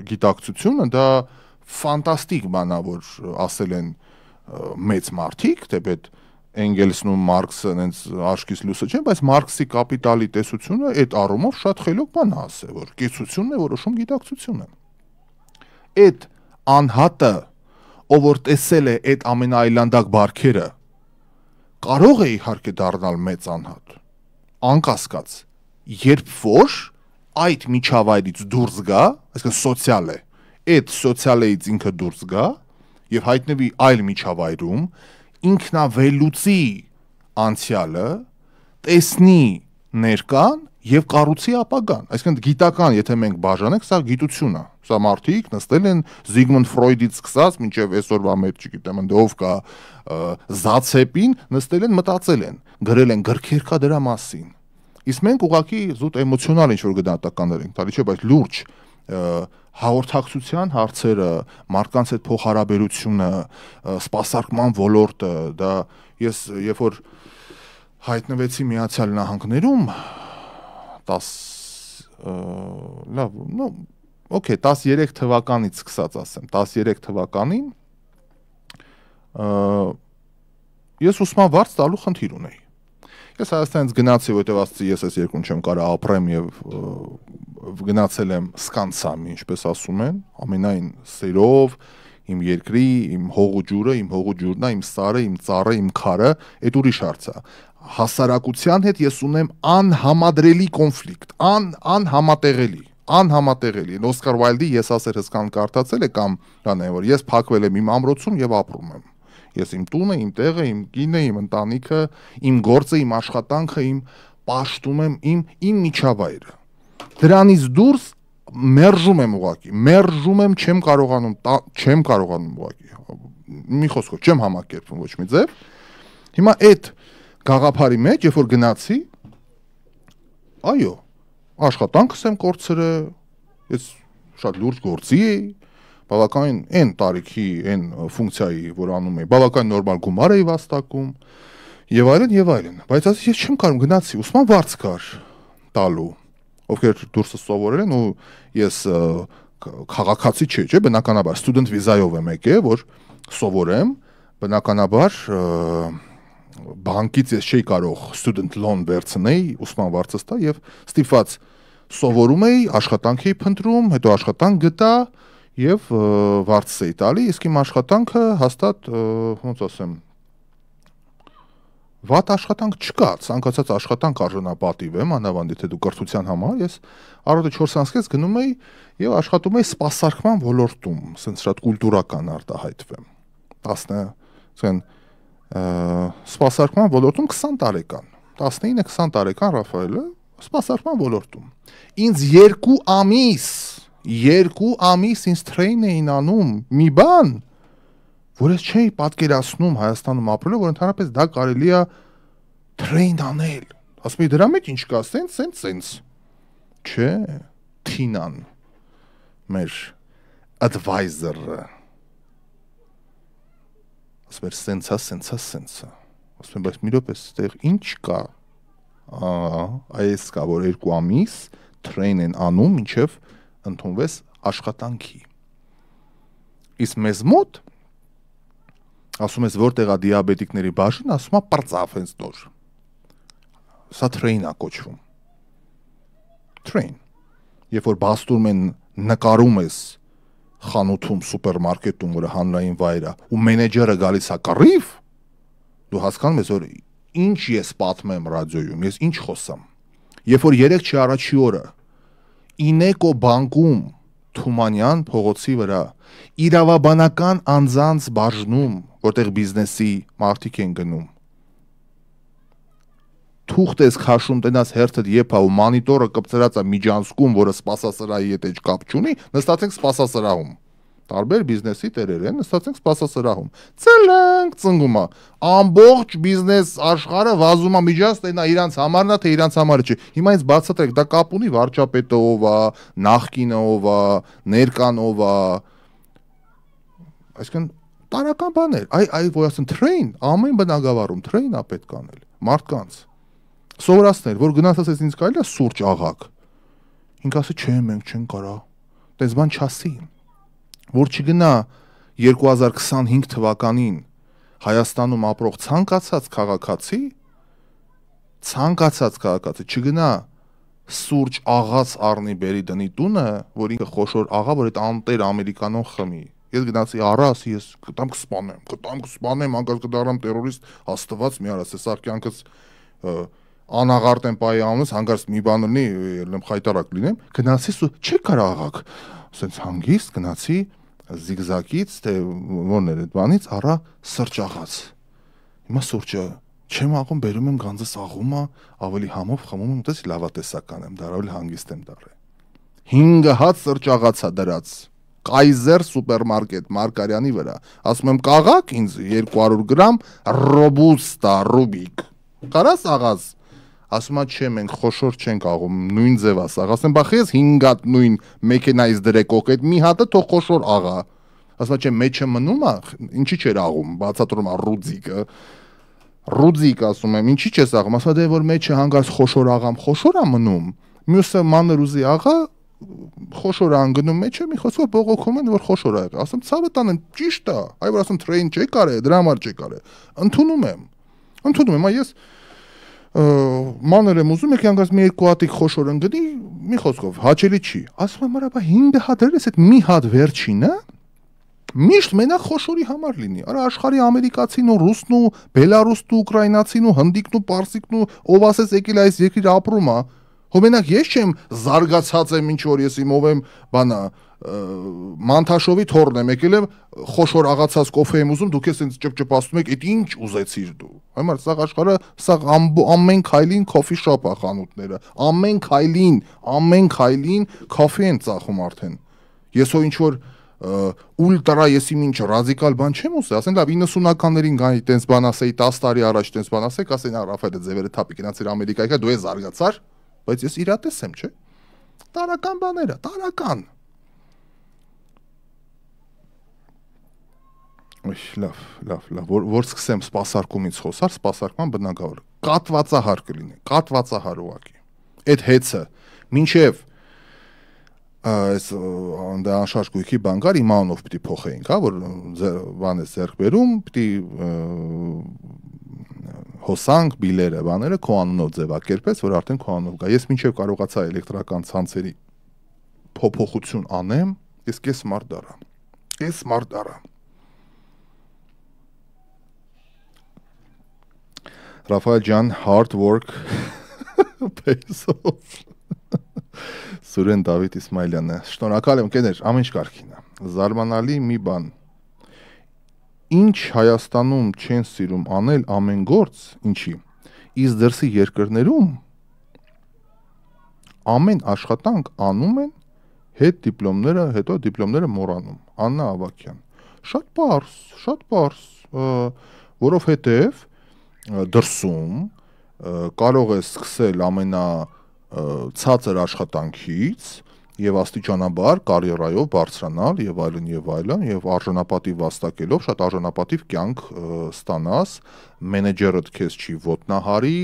[SPEAKER 1] գիտակցությունը, դա ֆանտաստիկ բան է, որ ասել են մեծ մարդիկ, թեպետ Էնգելսն ու Մարքսը նենց աշկից լույսը չեն, բայց Մարքսի կապիտալի տեսությունը այդ առումով շատ խելոք բան է ասել, որ կեցությունն է որոշում գիտակցությունը։ Այդ անհատը, ով որ տեսել է այդ ամենաայլանդակ բարքերը, կարող է իհարկե դառնալ մեծ անհատ, անկասկած։ Երբ որ այդ միջավայրից դուրս գա, այսինքն սոցիալ է, այդ սոցիալից ինքը դուրս գա եւ հայտնվի այլ միջավայրում, ինքնավելուծի անցյալը, տեսնի ներկան եւ կառուցի ապագան։ Այսինքն գիտական, եթե մենք բաժանենք, սա գիտություն է։ Սա մարդիկ նստել են Զիգմունդ Ֆրոյդից սկսած մինչև այսօրվա մեջ, չգիտեմ, ընդ ով կա Զացեպին, նստել են, մտածել են, գրել են գրքեր կա դրա մասին։ Իսկ մենք ուղղակի զուտ էմոցիոնալ ինչ-որ գնահատականներ ենք տալի, չէ, բայց լուրջ հաղորդակցության հարցերը, մարդկանց հետ փոխհարաբերությունը, սպասարկման ոլորտը, դա ես երբ որ հայտնվեցի Միացյալ Նահանգներում 13 թվականից սկսած ասեմ, 13 թվականին ես ուսման վարձ տալու խնդիր ունեի։ Ես Հայաստանից գնացի, որտեղ ասացի ես այս երկրում չեմ կարող ապրեմ եւ գնացել եմ սկանցամ, ինչպես ասում են, ամենայն սերով, իմ երկրի, իմ հողու ջուրը, իմ հողու ջուրն է, իմ սարը, իմ ծառը, իմ քարը, այդ ուրիշ հարց է։ Հասարակության հետ ես ունեմ անհամադրելի կոնֆլիկտ, անհամատեղելի։ Օսկար Ուայլդի ես ասեր հսկան կարդացել է կամ բանը, որ ես փակվել եմ իմ ամրոցում եւ ապրում եմ։ Ես իմ տունը, իմ տեղը, իմ կինը, իմ ընտանիքը, իմ գործը, իմ աշխատանքը, իմ պաշտում եմ, իմ միջավայրը։ Դրանից դուրս մերժում եմ ուղակի, չեմ կարողանում ուղակի։ Մի խոսքով չեմ համակերպվում ոչ մի ձև։ Հիմա այդ գաղափարի մեջ, երբ որ գնացի, այո, աշխատանքս եմ կորցրել, ես շատ լուրջ գործի էի, բավականին այն տարիքի, այն ֆունկցիայի, որ անում էի, բավականին նորմալ գումար էի վաստակում, եւ այլն, բայց ասես ես չեմ կարող գնացի, ուսման վարձ կար տալու, ովքեր դուրսը սովորել են ու ես քաղաքացի չէ, բնականաբար ստուդենտ վիզայով եմ եկել, որ սովորեմ, բնականաբար բանկից ես չէի կարող ստուդենտ loan վերցնել, ուսման վարձս տա եւ ստիպված սովորում էի, աշխատանք էի փնտրում, հետո աշխատանք գտա եւ վարձս էի տալի, իսկ իմ աշխատանքը հաստատ ոնց ասեմ վատ աշխատանք չկա, ցանկացած աշխատանք արժանապատիվ է, մանավանդ եթե դու կրթության համար, ես առօրյա 4 ամսից գնում էի եւ աշխատում էի սպասարկման ոլորտում, ասենց շատ կուլտուրական արտահայտվեմ։ 10, սպասարկման ոլորտում 20 տարեկան, 19-20 տարեկան Ռաֆայելը սպասարկման ոլորտում։ Ինձ 2 ամիս ինձ տրեյն էին անում մի բան, որ ես չէի պատկերացնում Հայաստանում ապրելով, որ ընդհանրապես դա կարելի է տրեյն անել։ Ասում եմ դրա մեջ ինչ կա, սենց։ Չէ, Թինան մեր advisor-ը ասում էր սենցա։ Ասում եմ, բայց մի րոպե, այստեղ ինչ կա։ Այս կա, որ 2 ամիս տրեյն են անում, մինչև ընդունվես աշխատանքի։ Իսկ մեզ մոտ ասում ես որտեղ է դիաբետիկների բաժին, ասում է պրծավ հենց նոր։ Սա տրեյն է կոչվում։ Տրեյն։ Երբ որ բաստում են նկարում ես խանութում, սուպերմարկետում, որը հանրային վայր է, ու մենեջերը գալիս է կռիվ, դու հասկանում ես, որ ինչ ես պատմեմ ռադիոյում, ես ինչ խոսամ։ Երբ որ 3 առաջի օրը Ինեկո բանկում Թումանյան փողոցի վրա իրավաբանական անձանց բաժնում, որտեղ բիզնեսի մարդիկ են գնում, թուղթ ես քաշում, տնաս հերթդ եփա ու մոնիտորը կպցրած է միջանցքում, որը սպասասրահի հետ էջ կապ չունի, նստած ենք սպասասրահում։ Տարբեր բիզնեսի տերեր են, նստած ենք սպասասրահում։ Ծլենք ծնգում է։ Ամբողջ բիզնես աշխարհը վազում է միջանց, տենա իրանց համարն է, թե իրանց համարը չէ։ Հիմա ինձ բացատրեք, դա կապ ունի վարչապետը ով է, նախկինը ով է, ներկան ով է։ Այսինքն տարական բաներ։ Այ որ ասեն տրեյն, ամեն բնակավարում տրեյն է պետք անել։ Մարդկանց սովորացնել, որ գնաց ասես ինձ կարելի է սուրճ աղակ։ Ինք ասի չէ, մենք չենք կարող։ Տես բան չասի։ Որ չգնա 2025 թվականին Հայաստանում ապրող ցանկացած քաղաքացի չգնա սուրճ աղաց առնի բերի դնի տունը, որ ինքը խոշոր աղա, որ այդ անտեր ամերիկանոն խմի։ Ես գնացի առա, ասի ես կտամ կսպանեմ, անկած կդառնամ տերորիստ, Աստված մի արա, սա կյանքս անաղարտ եմ պայի ամս, հանգարց մի բան լինի, խայտարակ լինեմ, գնացի չի կարող աղակ, ասենց հանգիստ գնացի զիգզակից, թե որն էր այդ բանից, առա սուրճ աղաց։ Հիմա սուրճը չեմ աղում, բերում եմ գանձս աղումը, ավելի համով խմում եմ, դες լավատեսական եմ դարել, հանգիստ եմ դարել։ 5 հատ սուրճ աղացա դրած Կայզեր սուպերմարկետ Մարկարյանի վրա, ասում եմ կաղաք ինձ 200 գրամ ռոբուստա ռուբիկ։ Կարաս աղաց։ Ասում է չէ, մենք խոշոր չենք աղում, նույն ձև է սաղ։ Ասում եմ բախ ես 5 հատ նույն մեքենայից դրեք օգետ, մի հատը թող խոշոր աղա։ Ասում է չէ, մեջը մնում է, ինչի չէր աղում, բացատրում է ռուձիկը։ Ռուձիկ ասում եմ, ինչի չես աղում, ասում է դե որ մեջը հանգարց խոշոր աղամ, խոշոր է մնում։ Մյուսը մանր ուզի աղա, խոշոր անգնում մեջ է, մի խոսքով բողոքում են, որ խոշոր ա եղել։ Ասում ցավը տանեն, ճիշտ է, այ որ ասում train չէ կարե, դրա համար չէ կարե։ Ընդունում եմ, ես մանր եմ ուզում, եկի անգամ մի երկու հատիկ խոշոր ընկնի, մի խոսքով, հաճելի չի։ Ասում եմ, արա, 5 հատ դրես, այդ մի հատ վերջինը միշտ մենակ խոշորի համար լինի։ Արա աշխարհի ամերիկացին ու ռուսն ու բելարուսն ու ուկրաինացին ու հնդիկն ու պարսիկն ու ով ասես եկել այս երկիր ապրում է։ Հո մենակ ես չեմ զարգացած եմ ինչ որ ես իմով եմ բանա Մանթաշովի թորն եմ եկել եմ խոշոր աղացած կոֆե եմ ուզում դուք ես ինձ ճպճպացնում եք, այդ ինչ ուզեցիր դու։ Հիմա սա աշխարհը սա ամեն քայլին կոֆի շոփ է խանութները, ամեն քայլին կոֆե են ծախում արդեն։ Ես հո ինչ որ ուլտրա ես իմ ինչ ռադիկալ բան չեմ ուզում, ասեն լավ 90-ականներին գայի տենց բան ասեի 10 տարի առաջ տենց բան ասեք, ասեն Ռաֆայելը ձևերը թափի գնացիր Ամերիկայի, դու ես զարգացար, բայց ես իրատես եմ, չէ։ Տարական բաները, տարական։ Լավ, որ սկսեմ սպասարկումից խոսալ, սպասարկման բնագավառը կատվածահար կլինի, կատվածահար ուղղակի։ Այդ հեծը մինչև այս անշարժ գույքի բան կար իմ անունով պիտի փոխեինք, հա, որ բան է ձեռք բերում, պիտի հոսանք բիլերը, բաները քո անունով ձևակերպես, որ արդեն քո անունով գա։ Ես մինչև կարողացա էլեկտրական ցանցերի փոփոխություն անեմ, ես կես մարդ դառա։ Ռաֆայել ջան, hard work pays off։ Սուրեն Դավիթ Իսմայելյանը, շնորհակալ եմ, կեներ, ամեն ինչ կարգին է։ Զարմանալի մի բան։ Ինչ Հայաստանում չեն սիրում անել ամեն գործ, ինչի։ Իսկ դրսի երկրներում ամեն աշխատանք անում են, հետո դիպլոմները մոռանում։ Աննա Ավակյան։ Շատ պարզ, որովհետև դրսում կարող է սկսել ամենացածր աշխատանքից եւ աստիճանաբար կարիերայով բարձրանալ եւ այլն եւ արժանապատիվ վաստակելով շատ արժանապատիվ կյանք ստանաս, մենեջերդ քեզ չի ոտնահարի,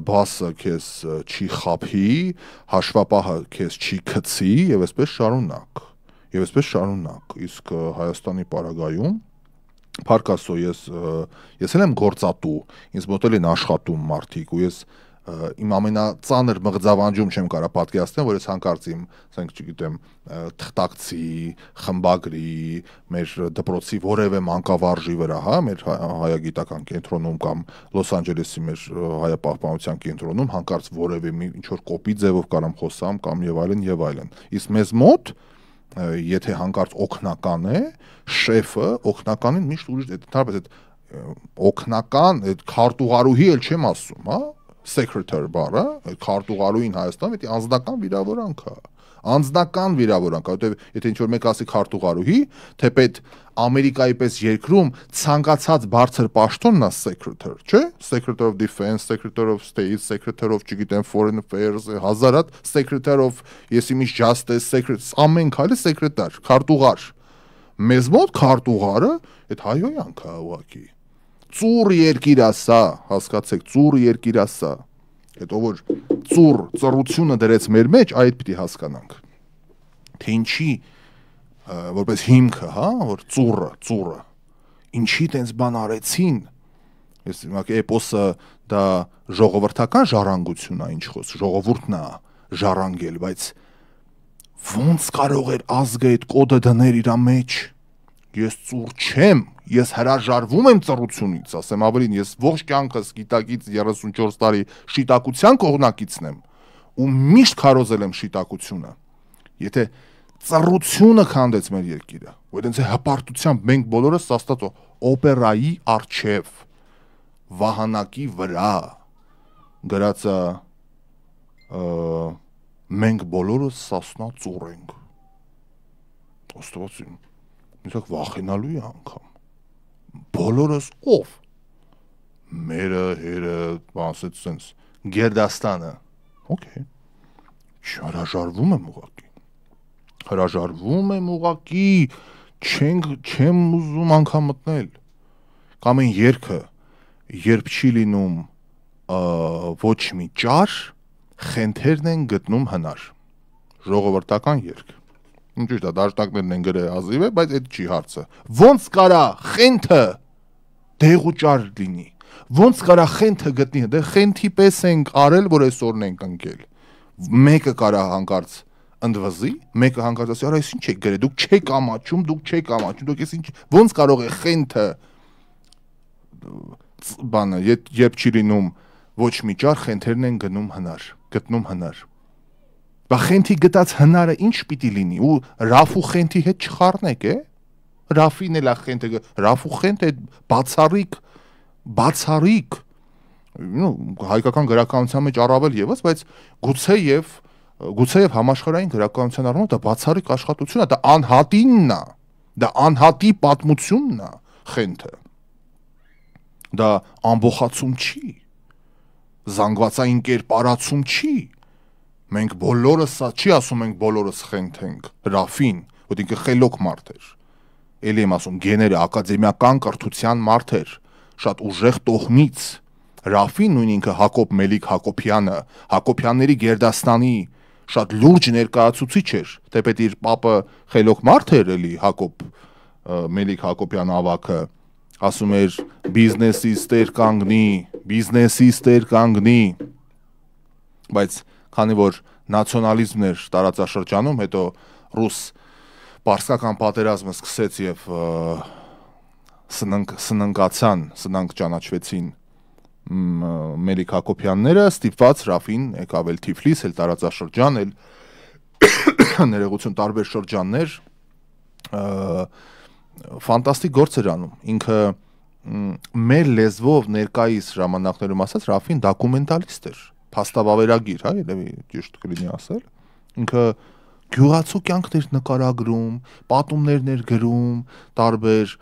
[SPEAKER 1] բասը քեզ չի խափի, հաշվապահը քեզ չի գցի եւ այսպես շարունակ։ Իսկ Հայաստանի պարագայում Փառք Աստծո, ես էլ եմ գործատու, ինձ մոտ էլ են աշխատում մարդիկ ու ես իմ ամենածանր մղձավանջում չեմ կարա պատկերացնել, որ ես հանկարծ իմ, ասենք, չգիտեմ, թղթակցի, խմբագրի, մեր դպրոցի որևէ մանկավարժի վրա, հա, մեր հայագիտական կենտրոնում կամ Լոս Անջելեսի մեր հայապահպանության կենտրոնում հանկարծ որևէ ինչ որ կոպի ձևով կարամ խոսամ կամ եւ այլն։ Իսկ մեզ մոտ եթե հանկարծ օգնական է, շեֆը օգնականին միշտ ուրիշ ընդհանրապես այդ օգնական, այդ քարտուղարուհի էլ չեմ ասում, հա, secretary բառը, այդ քարտուղարուհին Հայաստանում դա անձնական վիրավորանք է։ Որտեղ եթե ինչ որ մեկ ասի քարտուղարուհի, թեպետ Ամերիկայի պես երկրում ցանկացած բարձր պաշտոնն է secretary, չէ՞, Secretary of Defense, Secretary of State, Secretary of չգիտեմ Foreign Affairs, հազարատ Secretary of եսիմիշ Justice, Secretary, ամեն քայլը secretary, քարտուղար։ Մեզ մոտ քարտուղարը այդ հայոյանք է ուղղակի։ Ծուռ երկիր է սա, հասկացեք, ծուռ երկիր է սա։ Հետո որ ծռությունը դրեց մեր մեջ, այդ պիտի հասկանանք։ Թե ինչի որպես հիմքը, հա, որ ծուռը ինչի տենց բան արեցին։ Ես իհարկե էպոսը դա ժողովրդական ժառանգություն է, ինչ խոսք, ժողովուրդն է ժառանգել, բայց ոնց կարող էր ազգը այդ կոդը դնել իր մեջ։ Ես ծուռ չեմ, ես հրաժարվում եմ ծռությունից, ասեմ ավելին, ես ողջ կյանքս գիտակից 34 տարի շիտակության կողմնակիցն եմ ու միշտ քարոզել եմ շիտակությունը։ Եթե ծռությունը քանդեց մեր երկիրը, որ այնց է հպարտությամբ մենք բոլորս սաստած օպերայի արչև վահանակի վրա գրածա մենք բոլորս սասնա ծուռ ենք։ Ոստովացին Իսկ վախենալու է անգամ։ Բոլորս ով։ Մերը, հերը, ասեց սենց, Գերդաստանը։ Okay։ Հրաժարվում եմ ուղղակի, չեմ ուզում անգամ մտնել։ Կամ այն երգը, երբ չի լինում ոչ մի ճար, խենթերն են գտնում հնար։ ժողովրդական երգ։ Ճիշտ է, դաշնակներն են գրել ազիվ է, բայց այդ չի հարցը։ Ոնց կարա խենթը դեղուճար լինի։ Ոնց կարա խենթը գտնի, դե խենթի պես ենք արել, որ այսօրն ենք ընկել։ Մեկը կարա հանկարծ ընդվզի, մեկը հանկարծ ասի, արա, այս ինչ եք գրել, դուք չեք ամաչում, դուք ես ինչ, ոնց կարող է խենթը բանը, երբ չի լինում ոչ մի ճար, խենթերն են գտնում հնար։ Բա խենթի գտած հնարը ինչ պիտի լինի, ու Ռաֆու խենթի հետ չխառնեք, Ռաֆին էլ է խենթը, Ռաֆու խենթը բացառիկ, հայկական գրականության մեջ առավել եւս, բայց գուցեև համաշխարհային գրականության առումով դա բացառիկ աշխատություն է, դա անհատինն է, դա անհատի պատմությունն է խենթը։ Դա ամբողացում չի, զանգվածային կերպարացում չի, մենք բոլորս սա չի ասում ենք բոլորս խենթ ենք, Ռաֆին, որ ինքը խելոք մարդ էր, էլի եմ ասում գեները ակադեմիական կրթության մարդ էր, շատ ուժեղ տոհմից, Ռաֆին նույն ինքը Հակոբ Մելիք Հակոբյանը, Հակոբյանների գերդաստանի շատ լուրջ ներկայացուցիչ էր, թեպետ իր պապը խելոք մարդ էր էլի Հակոբ Մելիք Հակոբյան ավագը, ասում էր բիզնեսից տեր կանգնի, բայց քանի որ նացիոնալիզմն էր տարածաշրջանում, հետո ռուս պարսկական պատերազմը սկսեց եւ սննկ ճանաչվեցին Մելիք Հակոբյանները, ստիպված Ռաֆին եկավ էլ Թիֆլիս, էլ տարածաշրջան, էլ ներողություն տարբեր շրջաններ, ֆանտաստիկ գործ էր անում, ինքը մեր լեզվով ներկայիս ժամանակներում ասած Ռաֆին դոկումենտալիստ էր, փաստավավերագիր, հա, երևի ճիշտ կլինի ասել, ինքը գյուղացու կյանքներ նկարագրում, պատումներներ գրում, տարբեր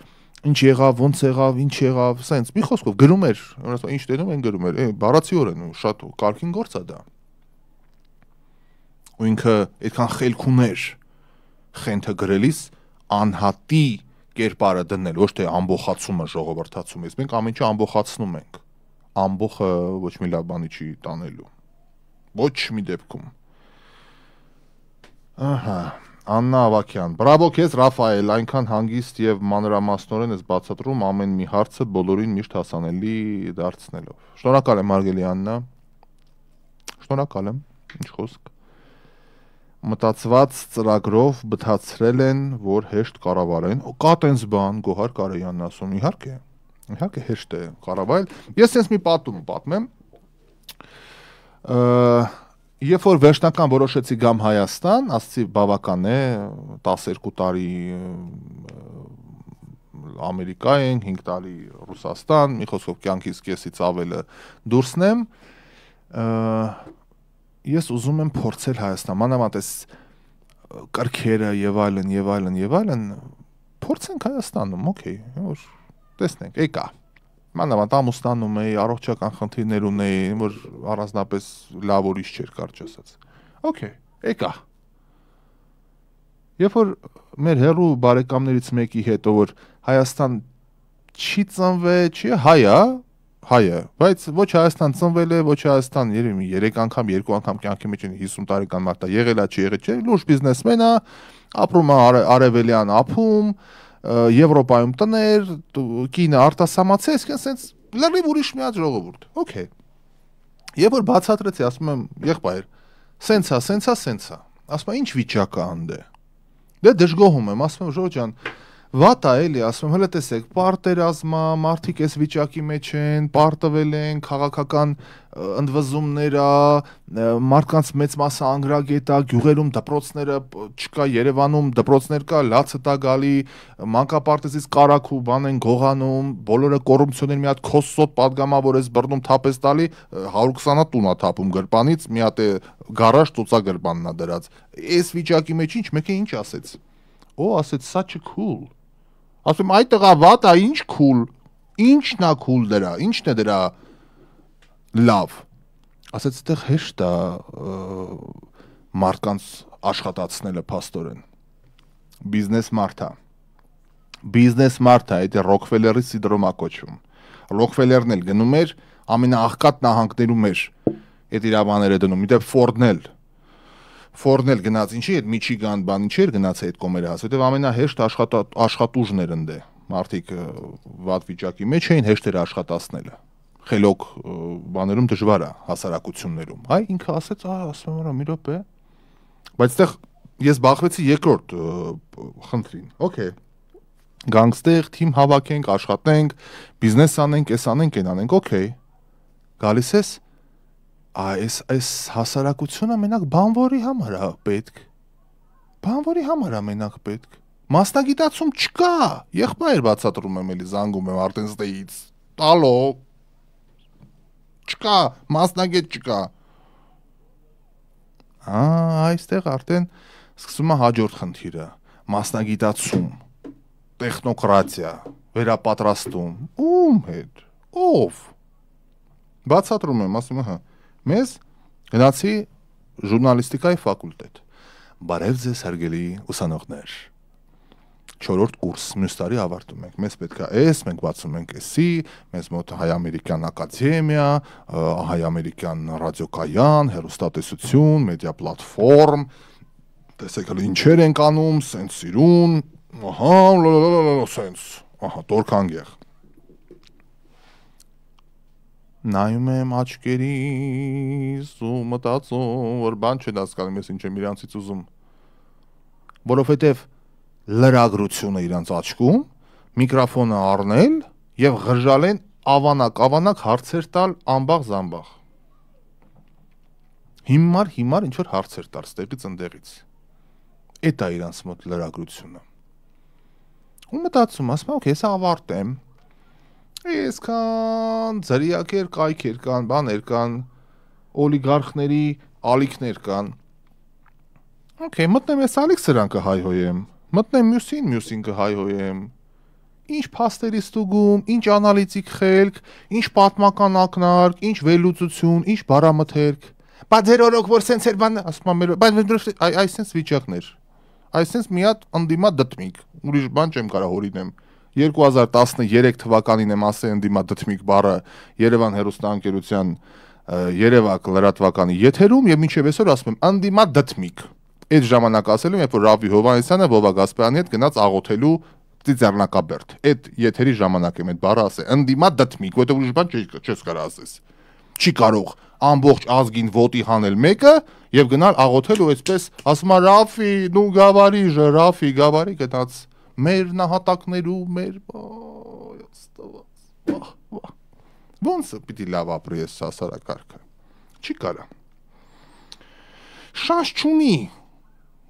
[SPEAKER 1] ինչ եղավ, ոնց եղավ, ինչ եղավ, սենց մի խոսքով գրում էր, ինչ տենում են գրում էր, բառացիորեն շատ կարգին գործ է դա։ Ու ինքը այդքան խելք ուներ խենթը գրելիս անհատի կերպարը դնել, ոչ թե ամբողացումը ժողովրդացում ես, մենք ամեն ինչ ամբողացնում ենք, ամբողը ոչ մի լավ բանի չի տանելու, ոչ մի դեպքում։ Ահա, Աննա Ավակյան, բրավո քեզ Ռաֆայել, այնքան հանգիստ եւ մանրամասնորեն ես բացատրում ամեն մի հարցը բոլորին միշտ հասանելի դարձնելով։ Շնորհակալ եմ Մարգելի Աննա։ Շնորհակալ եմ, ինչ խոսք։ Մտածված ծրագրով բթացրել են, որ հեշտ կառավարեն։ Կա տենց բան, Գոհար Կարեյանն ասում, իհարկե հեշտ է կառավարել։ Ես sense մի պատում պատմեմ։ Երբ որ վերջնական որոշեցի գամ Հայաստան, ասացի բավական է, 12 տարի Ամերիկա ենք, 5 տարի Ռուսաստան, մի խոսքով կյանքից կեսից ավելը դուրսնեմ, ես ուզում եմ փորձել Հայաստան, մանավանդ այս կրքերը եւ այլն, փորձենք Հայաստանում, օքեյ, որ տեսնենք, եկա։ Մանավանդ ամուսնանում էի, առողջական խնդիրներ ունեի, որ առանձնապես լավ ուրիշ չէր կարճ ասած։ Okay, եկա։ Երբ որ մեր հերու բարեկամներից մեկի հետ, որ Հայաստան չի ծնվել, չի հայ է, բայց ոչ Հայաստան ծնվել է, ոչ Հայաստան երևի 3 անգամ, 2 անգամ կյանքի մեջ 50 տարեկան մարդ է, եղել է, չի եղել, չէ, լուրջ բիզնեսմեն է, ապրում է արևելյան ափում, Եվրոպայում տներ, կինը արտասահմացես, ասենց լրիվ ուրիշ մի հատ ժողովուրդ։ Okay։ Երբ որ բացատրեցի, ասում եմ, եղբայր, սենցա, ասում եմ, ինչ վիճակ է անդե։ Դե դժգոհում եմ, ասում եմ, Ժորժ ջան, վատ է էլի, ասում եմ, հələ տեսեք, պարտերազմա, մարդիկ էս վիճակի մեջ են, պարտվել են, քաղաքական ընդվզումներ ա, մարդկանց մեծ մասը անգրագետ ա, գյուղերում դպրոցները չկա, Երևանում դպրոցներ կա, լացը տա գալի, մանկապարտեզից կարակ ու բան են գողանում, բոլորը կոռուպցիոներ մի հատ քոսոտ падգամավոր էս բռնում թափես տալի, 120-ա տուն ա թափում գրպանից, մի հատ է գարաժ ծոցագրպանն ա դրած։ Էս վիճակի մեջ ինչ, մեկը ինչ ասեց։ Ասեց, such a cool։ Ասում այդ տղա վատ է, ինչ cool, ինչն է cool դրա, ինչն է դրա լավ։ Ասեց, այդտեղ հեշտ է մարդկանց աշխատացնելը փաստորեն։ Բիզնես մարդ է, այդ Ռոքֆելերի սինդրոմա կոչվում։ Ռոքֆելերն էլ գնում էր ամենաաղքատ նահանգներում էր այդ իր բաները դնում, միտեղ Ֆորդն էլ Ֆորնել գնաց ինչի այդ Միչիգան բան ինչի էր գնաց այդ կոմերը հաս, որտեվ ամենահեշտ աշխատուժներ ընդ է։ Մարդիկ վատ վիճակի մեջ էին, հեշտ էր աշխատացնելը։ Խելոք բաներում դժվար է հասարակություններում։ Այ ինքը ասեց, ասում եմ, մի րոպե։ Բայց այդտեղ ես բախվեցի երկրորդ խնդրին։ Okay։ Գանգստեղ թիմ հավաքենք, աշխատենք, բիզնես անենք, էս անենք, այն անենք, okay։ Գալիս ես այս հասարակությունը մենակ բանվորի համար է պետք։ Բանվորի համար է մենակ պետք։ Մասնագիտացում չկա։ Եղբայր բացատրում եմ էլի զանգում եմ արդեն ստեից։ Ալո։ Չկա, մասնագետ չկա։ Այստեղ արդեն սկսում է հաջորդ խնդիրը։ Մասնագիտացում, տեխնոկրատիա, վերապատրաստում։ Ում հետ։ Ով։ Բացատրում եմ, ասում եմ, մեզ գնացի ժուրնալիստիկայի ֆակուլտետ։ Բարև ձեզ հարգելի ուսանողներ։ 4-րդ կուրս, մյուս տարի ավարտում ենք։ Մեզ պետք է էս, մենք բացում ենք էսի, մեզ մոտ հայ-ամերիկյան ակադեմիա, հայ-ամերիկյան ռադիոկայան, հեռուստատեսություն, մեդիա պլատֆորմ, տեսեք հələ ինչեր ենք անում, սենց սիրուն, սենց, տորքանգեղ։ Նայում եմ աչքերիս ու մտածում, որ բան չեն հասկանում, ես ինչ եմ իրանցից ուզում, որովհետև լրագրությունը իրանց աչքում, միկրոֆոնը առնել և ղժալեն ավանակ հարցեր տալ ամբաղ-զամբաղ։ Հիմար ինչ-որ հարցեր տալ ստեղից ընդեղից։ Էդ է իրանց մոտ լրագրությունը։ Ու մտածում, ասում, օքեյ, ես ավարտեմ, Այսքան ձրիակեր, կայքեր կան, բաներ կան, օլիգարխների ալիքներ կան։ Okay, մտնեմ ես ալիք սրանքը հայհոյեմ, մտնեմ մյուսին կհայհոյեմ, ինչ փաստերի ստուգում, ինչ անալիտիկ խելք, ինչ պատմական ակնարկ, ինչ վերլուծություն, ինչ բառամթերք։ Բայց ձեր օրոք որ սենց էր բան, ասում եմ, բայց այսպես վիճակներ։ Այսպես մի հատ ընդդիմա դտմիկ, ուրիշ բան չեմ կարող հորինեմ։ 2013 թվականին եմ ասել ընդդիմա դտմիկ բառը Երևան հեռուստաընկերության Երևակ լրատվականի եթերում եւ մինչեւ այսօր ասում եմ ընդդիմա դտմիկ։ Այդ ժամանակ ասել եմ, երբ որ Ռավի Հովհաննիսյանը Վովա Գասպարյանի հետ գնաց աղոթելու Ծիծեռնակաբերդ։ Այդ եթերի ժամանակ եմ այդ բառը ասել ընդդիմա դտմիկ, որտեղ ուրիշ բան չես կարող ասես։ Չի կարող ամբողջ ազգին ոտի հանել մեկը եւ գնալ աղոթել ու այսպես ասում է Ռաֆի, նու գավարիժը, Ռաֆի գավարի գտած մեր նահատակներու, մեր ոնց պիտի լավ ապրի ես հասարակարգը։ Չի կարա։ Շանս չունի։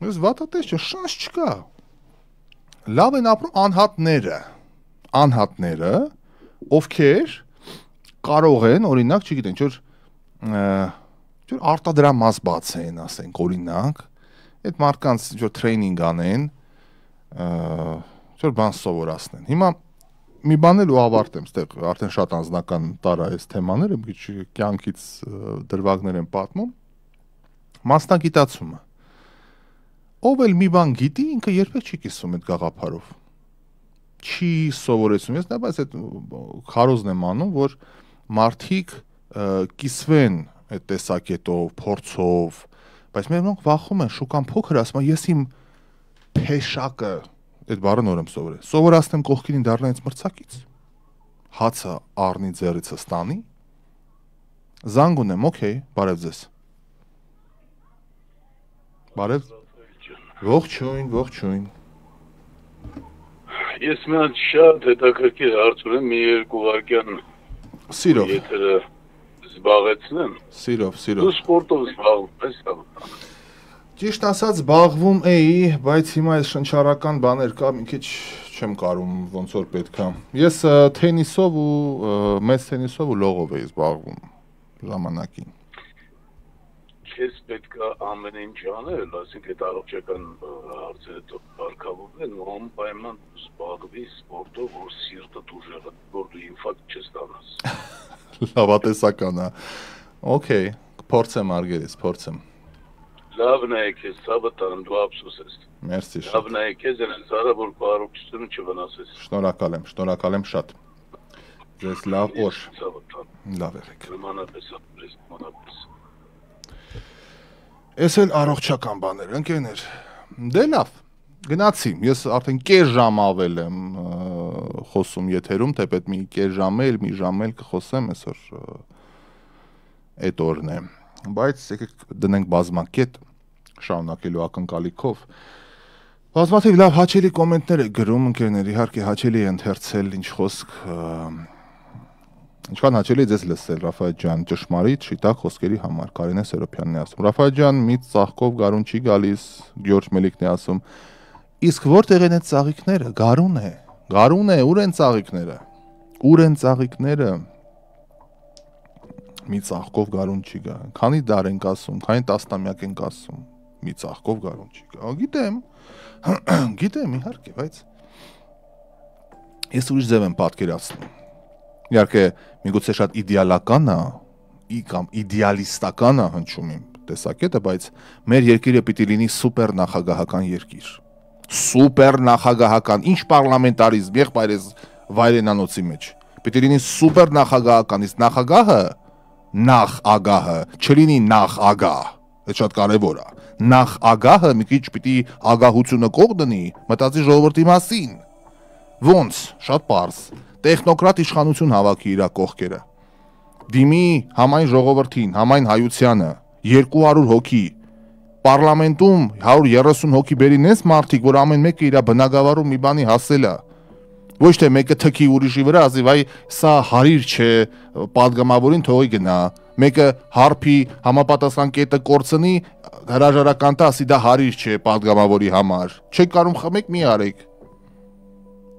[SPEAKER 1] Ես վատատես չէ, շանս չկա։ Լավ են ապրում անհատները, ովքեր կարող են, օրինակ, չգիտեն, որ արտադրամաս բացեն, ասենք, օրինակ, այդ մարդկանց որ տրեյնինգ անեն, որ բան սովորացնեն։ Հիմա մի բան էլ ու ավարտեմ, ստեղ արդեն շատ անձնական տարա այս թեմաները, մի քիչ կյանքից դրվագներ եմ պատմում։ Մասնագիտացումը։ Ով էլ մի բան գիտի, ինքը երբեք չի կիսում այդ գաղափարով։ Չի սովորեցնում։ Ես նայած այդ քարոզն եմ անում, որ մարդիկ կիսվեն այդ տեսակետով, փորձով, բայց մենակ վախում են, շուկան փոքր, ասում ես իմ փեշակը, այդ բառը նոր եմ սովորել։ Սովորացնեմ կողքին դառնա ինձ մրցակից։ Հացը առնի ձեռիցս տանի։ Զանգ ունեմ, օքեյ, բարև ձեզ։ Բարև։ Ողջույն։
[SPEAKER 5] Ես մի հատ շատ հետաքրքիր հարց ունեմ, մի երկու վայրկյան
[SPEAKER 1] Սիրով։
[SPEAKER 5] Եթերը զբաղեցնեմ։
[SPEAKER 1] Սիրով։
[SPEAKER 5] Դու սպորտով զբաղվում ես,
[SPEAKER 1] Ճիշտ ասած զբաղվում էի, բայց հիմա այս շնչառական բաներ կա, մի քիչ չեմ կարում ոնց որ պետք է։ Ես թենիսով ու մեծ թենիսով ու լողով էի զբաղվում ժամանակին։
[SPEAKER 5] Քեզ պետք է ամեն ինչ անել, ասենք այդ առողջական հարցերը բարգավաճեն ու անպայման զբաղվի սպորտով, որ սիրտը ուժեղ է, որ դու ինֆարկտ չես ստանաս։
[SPEAKER 1] Լավատեսական է։ Okay, փորձեմ արգելից, փորձեմ։
[SPEAKER 5] Լավն է քեզ, ցավը տան, դու ափսոս ես։
[SPEAKER 1] Մերսի շատ։
[SPEAKER 5] Լավն է քեզ, զարը որ քո առողջությունը չվնասես։
[SPEAKER 1] Շնորհակալ եմ շատ։ Ձեզ լավ օր։
[SPEAKER 5] Ցավը տան։
[SPEAKER 1] Լավ եղեք։
[SPEAKER 5] Նմանապես ապրես, նմանապես։
[SPEAKER 1] Էս էլ առողջական բաներ, ընկերներ։ Դե լավ, գնացի։ Ես արդեն կես ժամ ավել եմ խոսում եթերում, թեպետ մի կես ժամ էլ, մի ժամ էլ կխոսեմ, այսօր այդ օրն է։ Բայց եկեք դնենք բազմակետ շարունակելու ակնկալիքով։ Բազմաթիվ լավ հաճելի կոմենտներ է գրում ընկերներ, իհարկե հաճելի է ընթերցել, ինչ խոսք Ինչքան հաճելի է ձեզ լսել, Ռաֆայել ջան, ճշմարիտ շիտակ խոսքերի համար, Կարինե Սերոփյանն է ասում։ Ռաֆայել ջան, մի ծաղկով գարուն չի գալիս, Գյորջ Մելիքն է ասում։ Իսկ որտեղ են այդ ծաղիկները։ Գարուն է, ուր են ծաղիկները։ Ուր են ծաղիկները։ Մի ծաղկով գարուն չի գա։ Քանի դար ենք ասում, քանի տասնամյակ ենք ասում։ Մի ծաղկով գարուն չի գա։ Գիտեմ, իհարկե, բայց ես ուրիշ ձև եմ պատկերացնում։ Իհարկե, միգուցե շատ իդեալական է, կամ իդեալիստական է հնչում իմ տեսակետը, բայց մեր երկիրը պիտի լինի սուպեր նախագահական երկիր։ Սուպեր նախագահական, ինչ պարլամենտարիզմ, եղբայրես վայրենանոցի մեջ։ Պիտի լինի սուպեր նախագահական, իսկ նախագահը, նախագահը, չլինի նախագահ, դա շատ կարևոր է։ Նախագահը մի քիչ պիտի ագահությունը կող դնի, մտածի ժողովրդի մասին։ Ոնց, շատ պարզ։ Տեխնոկրատ իշխանություն հավաքի իր կողքերը։ Դիմի համայն ժողովրդին, համայն հայությանը, 200 հոգի, պարլամենտում 130 հոգի բերին ես մարդիկ, որ ամեն մեկը իր բնակավարում մի բանի հասել է։ Ոչ թե մեկը թքի ուրիշի վրա ասի, վայ, սա հարիր չէ, падգամավորին թողի գնա, մեկը հարփի համապատասխան կետը կորցնի, հրաժարական տա, ասի դա հարիր չէ падգամավորի համար։ Չեք կարող խմեք, մի արեք։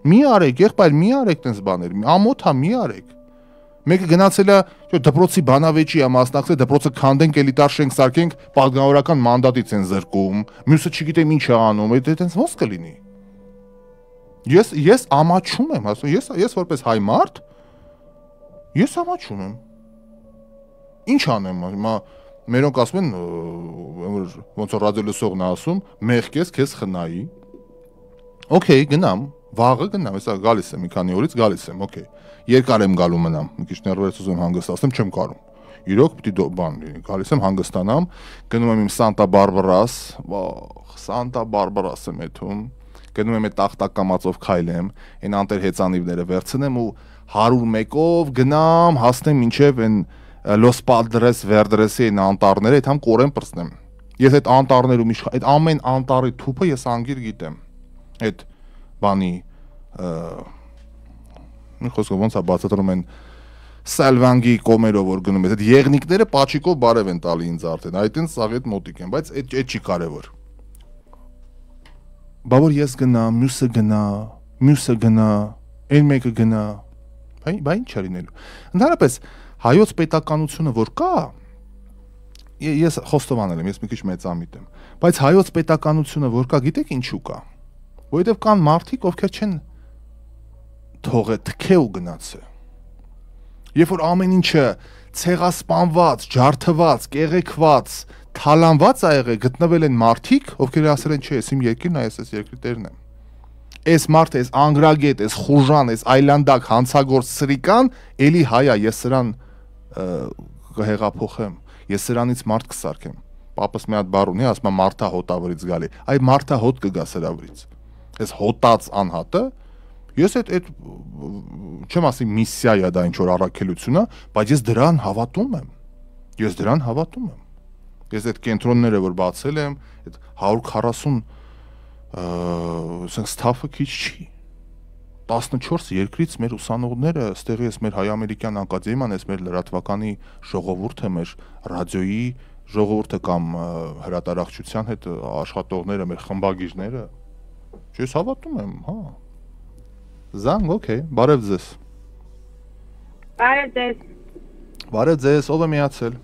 [SPEAKER 1] Մի արեք, եղբայր, մի արեք տենց բաներ, ամոթա մի արեք։ Մեկը գնացել է, դպրոցի բանավեճի է մասնակցել, դպրոցը քանդենք, էլիտար շենք սարքենք, պատգամավորական մանդատից են զրկում, մյուսը չգիտեմ ինչ է անում, դա տենց ոնց կլինի։ Ես ամաչում եմ, ասում, ես որպես հայ մարդ, ես ամաչում եմ։ Ինչ անեմ, հիմա մերոնք ասում են, ոնց որ ռադիո լսողն է ասում, մեղքես քեզ խնայի։ Okay, գնամ, վաղը գնամ, հեսա գալիս եմ, մի քանի օրից գալիս եմ, okay։ Երկար եմ գալու մնամ, մի քիչ ներվերից ուզում հանգստացնեմ, չեմ կարող։ Իրոք պիտի բան լինի, գալիս եմ հանգստանամ, գնում եմ իմ Սանտա Բարբարաս, Սանտա Բարբարաս եմ եթում, գնում եմ այդ տախտակամածով քայլեմ, այն անտեր հեծանիվները վերցնեմ ու 101-ով գնամ, հասնեմ մինչև այն Los Padres Verdes-ի այն անտառները, այդ համ կորեմ պրծնեմ։ Ես այդ անտառներում այդ ամեն անտառի թուփը ես անգիր գիտեմ։ Այդ բանի մի խոսքով ոնց է բացատրում են Սալվանգի կոմերով որ գնում ես, այդ եղնիկները պաչիկով բարև են տալի ինձ արդեն, այդտենց սաղ այդ մոտիկ են, բայց այդ չի կարևոր։ Բա որ ես գնամ, մյուսը գնա, այն մեկը գնա, բա ինչ է լինելու։ Ընդհանրապես հայոց պետականությունը որ կա, ես խոստովանել եմ, ես մի քիչ մեծամիտ եմ, բայց հայոց պետականությունը որ կա, գիտեք ինչու կա։ Որովհետև կան մարդիկ, ովքեր չեն թողե թքե ու գնացե։ Երբ որ ամեն ինչը ցեղասպանված, ջարդված, կեղեքված, թալանված ա եղել, գտնվել են մարդիկ, ովքեր ասել են, չէ, ես իմ երկիրն է, ես այս երկրի տերն եմ։ Այս մարդը, այս անգրագետ, այս խուժան, այս այլանդակ, հանցագործ սրիկան, էլի հայ է, ես սրան կհեղափոխեմ, ես սրանից մարդ կսարքեմ։ Պապս մի հատ բառ ունի, ասում է մարդա հոտավրից գալի։ Այ մարդա հոտ կգա սրա վրից։ Այս հոտած անհատը, ես այդ չեմ ասի միսիա է դա ինչ որ առաքելությունը, բայց ես դրան հավատում եմ։ Ես այդ կենտրոնները որ բացել եմ, այդ 140 ասենք ստաֆը քիչ չի։ 14 երկրից մեր ուսանողները, այստեղի էս մեր հայ-ամերիկյան ակադեմիան, էս մեր լրատվականի ժողովուրդը, մեր ռադիոյի ժողովուրդը կամ հրատարակչության հետ աշխատողները, մեր խմբագիրները, ես հավատում եմ, հա։ Զանգ, okay, բարև ձեզ։ Բարև ձեզ, ով է միացել։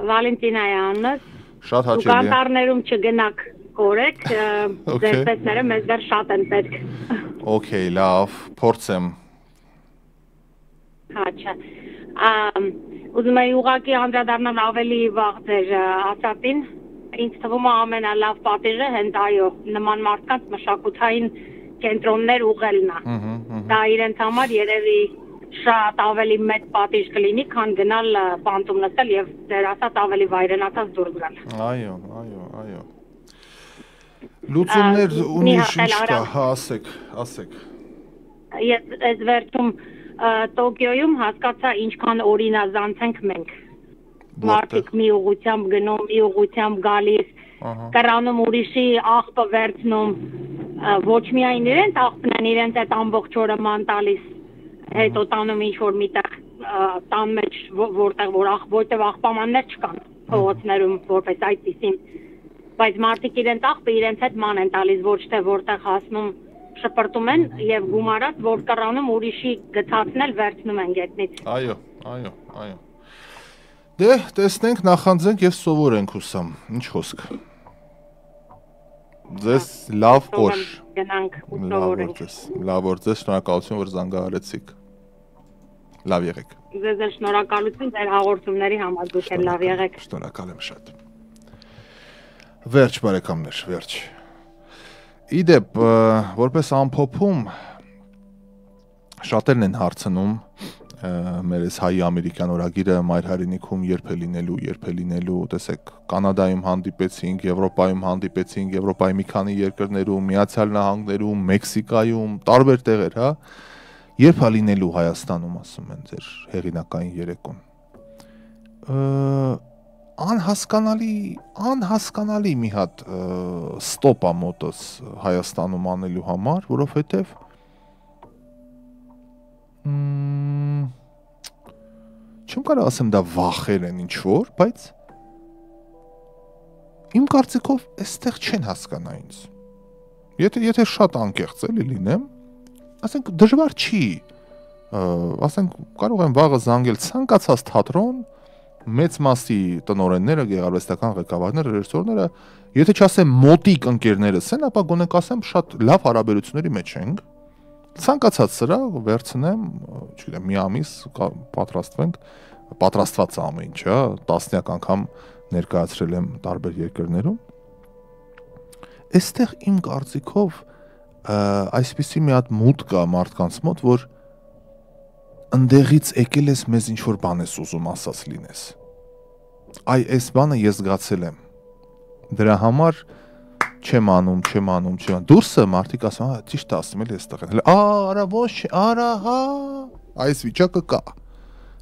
[SPEAKER 6] Վալենտինայի անունս։
[SPEAKER 1] Շատ հաճելի է։
[SPEAKER 6] Կանտարներում չգնաք կորեք, ձեր պետները մեզ դեռ շատ են պետք։
[SPEAKER 1] Okay, լավ, փորձեմ։
[SPEAKER 6] Հաճա։ Ուզում եի ուղղակի անդրադառնալ ավելի վաղ ձեր ասածին։ Ինձ թվում է ամենալավ պատիժը հենց այո, նման մարդկանց մշակութային կենտրոններ ուղղելն է։ Դա իրենց համար երևի շատ ավելի մեծ պատիժ կլինի, քան գնալ բանտում նստել եւ դեր ասած ավելի վայրենացած դուրս գալ։
[SPEAKER 1] Այո։ Լուծումներ ուրիշ կա, ասեք։
[SPEAKER 6] Ես այս վերջում Տոկիոյում հասկացա ինչքան օրինազանց ենք մենք։ Մարդիկ մի ուղությամբ գնում, մի ուղությամբ գալիս, կրանում ուրիշի աղբը վերցնում, ոչ միայն իրենց աղբն են, իրենց այդ ամբողջ օրը ման տալիս, հետո տանում ինչ-որ միտեղ տան մեջ, որտեղ աղբամաններ չկան փողոցներում, որպես այդպիսին, բայց մարդիկ իրենց աղբը իրենց հետ ման են տալիս, ոչ թե որտեղ հասնում շպրտում են եւ գումարած, որ կրանում ուրիշի գցածնել վերցնում են գետնից։
[SPEAKER 1] Այո։ Դե, տեսնենք, նախանձենք եւ սովորենք հուսամ, ինչ խոսք։ Ձեզ լավ օր։
[SPEAKER 6] Գնանք ու սովորենք։
[SPEAKER 1] Լավ օր, ձեզ շնորհակալություն, որ զանգահարեցիք։ Լավ եղեք։
[SPEAKER 6] Ձեզ շնորհակալություն ձեր հաղորդումների համար, դուք էլ լավ եղեք։
[SPEAKER 1] Շնորհակալ եմ շատ։ Վերջ բարեկամներ, վերջ։ Իդեպ, որպես ամփոփում շատերն են հարցնում մեր այս հայ ամերիկյան օրագիրը մայր հայրենիքում երբ է լինելու, տեսեք, Կանադայում հանդիպեցինք, Եվրոպայում հանդիպեցինք, Եվրոպայի մի քանի երկրներում, Միացյալ Նահանգներում, Մեքսիկայում, տարբեր տեղեր, հա, երբ է լինելու Հայաստանում, ասում են ձեր հեղինակային երեկոն։ Անհասկանալի մի հատ ստոպ է մոտս Հայաստանում անելու համար, որովհետև չեմ կարող ասեմ դա վախեր են ինչ-որ, բայց իմ կարծիքով այստեղ չեն հասկանա ինձ։ Եթե շատ անկեղծ էլի լինեմ, ասենք դժվար չի, ասենք կարող եմ վաղը զանգել ցանկացած թատրոն, մեծ մասի տնօրենները, գեղարվեստական ղեկավարները, ռեժիսորները, եթե չասեմ մոտիկ ընկերներս են, ապա գոնե կասեմ շատ լավ հարաբերությունների մեջ ենք։ Ցանկացած սրա վերցնեմ, չգիտեմ, մի ամիս պատրաստված ամեն ինչ, հա, տասնյակ անգամ ներկայացրել եմ տարբեր երկրներում։ Այստեղ իմ կարծիքով այսպիսի մի հատ մուտք կա մարդկանց մոտ, որ ընդեղից եկել ես մեզ ինչ-որ բան ես ուզում ասած լինես։ Այս բանը ես զգացել եմ։ Դրա համար չեմ անում։ Դուրսը մարդիկ ասում, ճիշտ ասում էլի այստեղ են։ Արա ոչ, արա հա, այս վիճակը կա։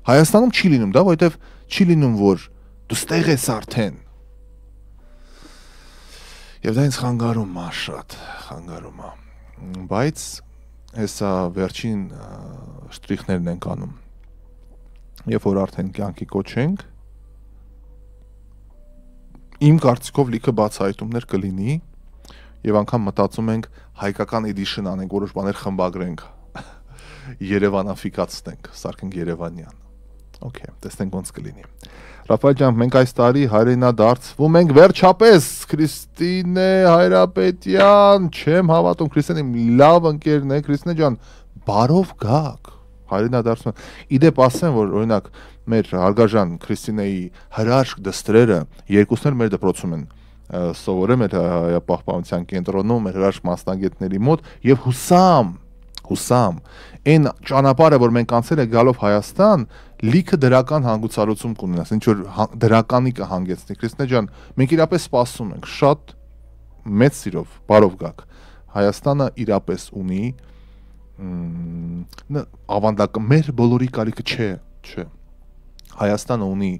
[SPEAKER 1] Հայաստանում չի լինում դա, որովհետև չի լինում, որ դու ստեղ ես արդեն։ Եվ դա ինձ խանգարում է շատ, բայց հեսա վերջին շտրիխներն ենք անում։ Երբ որ արդեն կյանքի կոչենք, իմ կարծիքով լիքը բացահայտումներ կլինի եւ անգամ մտածում ենք հայկական էդիշն անենք, որոշ բաներ խմբագրենք, երևանաֆիկացնենք, սարքենք երևանյան։ Okay, տեսնենք ոնց կլինի։ Ռաֆայել ջան, մենք այս տարի հայրենադարձվում ենք վերջապես Քրիստինե Հայրապետյան, չեմ հավատում, Քրիստինե իմ լավ ընկերն է, Քրիստինե ջան, բարով գաք, հայրենադարձում։ Իդեպ ասեմ, որ օրինակ մեր հարգարժան Քրիստինեի հրաշք դստրերը երկուսն էլ մեր դպրոցում են սովորել մեր հայապահպանության կենտրոնում, մեր հրաշք մասնագետների մոտ եւ հուսամ այն ճանապարհը, որ մենք անցել ենք գալով Հայաստան, լիքը դրական հանգուցալուծում կունենաս, ինչ որ դրականի կհանգեցնի։ Քրիստինե ջան, մենք իրապես սպասում ենք, շատ մեծ սիրով, բարով գաք։ Հայաստանը իրապես ունի ավանդական, մեր բոլորի կարիքը չէ։ Հայաստանը ունի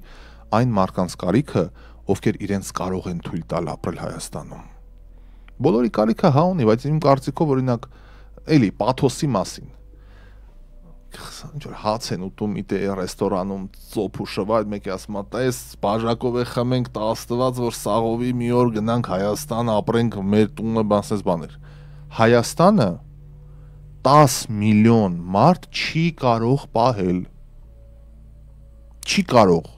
[SPEAKER 1] այն մարդկանց կարիքը, ովքեր իրենց կարող են թույլ տալ ապրել Հայաստանում։ Բոլորի կարիքը հա ունի, բայց իմ կարծիքով օրինակ էլի պաթոսի մասին։ Ինչ-որ հաց են ուտում իտե ռեստորանում ծոփ ու շվայտ, մեկի ասում է, «Տես, բաժակով է խմենք, տա Աստված, որ սաղովի մի օր գնանք Հայաստան, ապրենք, մեր տունը բանսես բաներ»։ Հայաստանը 10 միլիոն մարդ չի կարող պահել։ Չի կարող։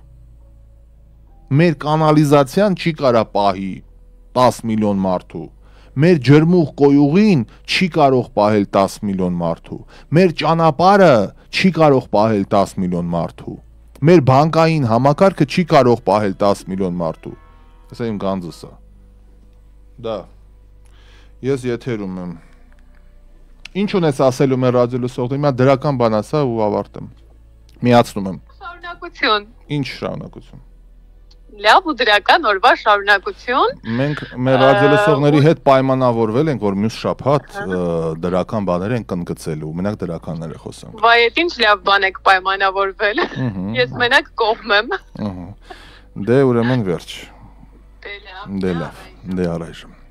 [SPEAKER 1] Մեր կանալիզացիան չի կարա պահի 10 միլիոն մարդու։ Մեր ջրմուղ կոյուղին չի կարող պահել 10 միլիոն մարդու։ Մեր ճանապարհը չի կարող պահել 10 միլիոն մարդու։ Մեր բանկային համակարգը չի կարող պահել 10 միլիոն մարդու։ Սա իմ գանձս է։ Դա։ Ես եթերում եմ։ Ինչ ունես ասելու մեր ռադիոլսողներին, մի դրական բան ասա ու ավարտեմ։ Միացնում եմ։
[SPEAKER 7] Շարունակություն։
[SPEAKER 1] Ինչ շարունակություն։
[SPEAKER 7] Լավ ու դրական օրվա շարունակություն։
[SPEAKER 1] Մենք մեր ռադիոլսողների հետ պայմանավորվել ենք, որ մյուս շաբաթ դրական բաներ են կնգծելու, մենակ դրականներ է խոսանք։
[SPEAKER 7] Վայ, այդ ինչ լավ բան եք պայմանավորվել։ Ես մենակ կողմ եմ։
[SPEAKER 1] Դե ուրեմն վերջ։
[SPEAKER 7] Դե
[SPEAKER 1] լավ, դե առայժմ։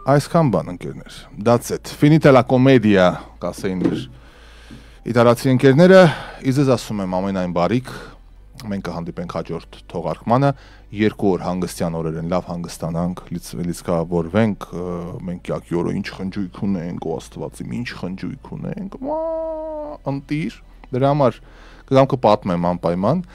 [SPEAKER 1] Այսքան բան ընկերներ, that's it, finita la commedia, կասեին մեր իտալացի ընկերները, ես ձեզ ասում եմ ամենայն բարիք, մենք կհանդիպենք հաջորդ թողարկմանը, 2 օր հանգստյան օրեր են, լավ հանգստանանք, լիցքավորվենք, մենք յակի օրը ինչ խնջույք ունենք, ու աստվածիմ ինչ խնջույք ունենք, ընտիր, դրա համար կգամ կպատմեմ անպայման,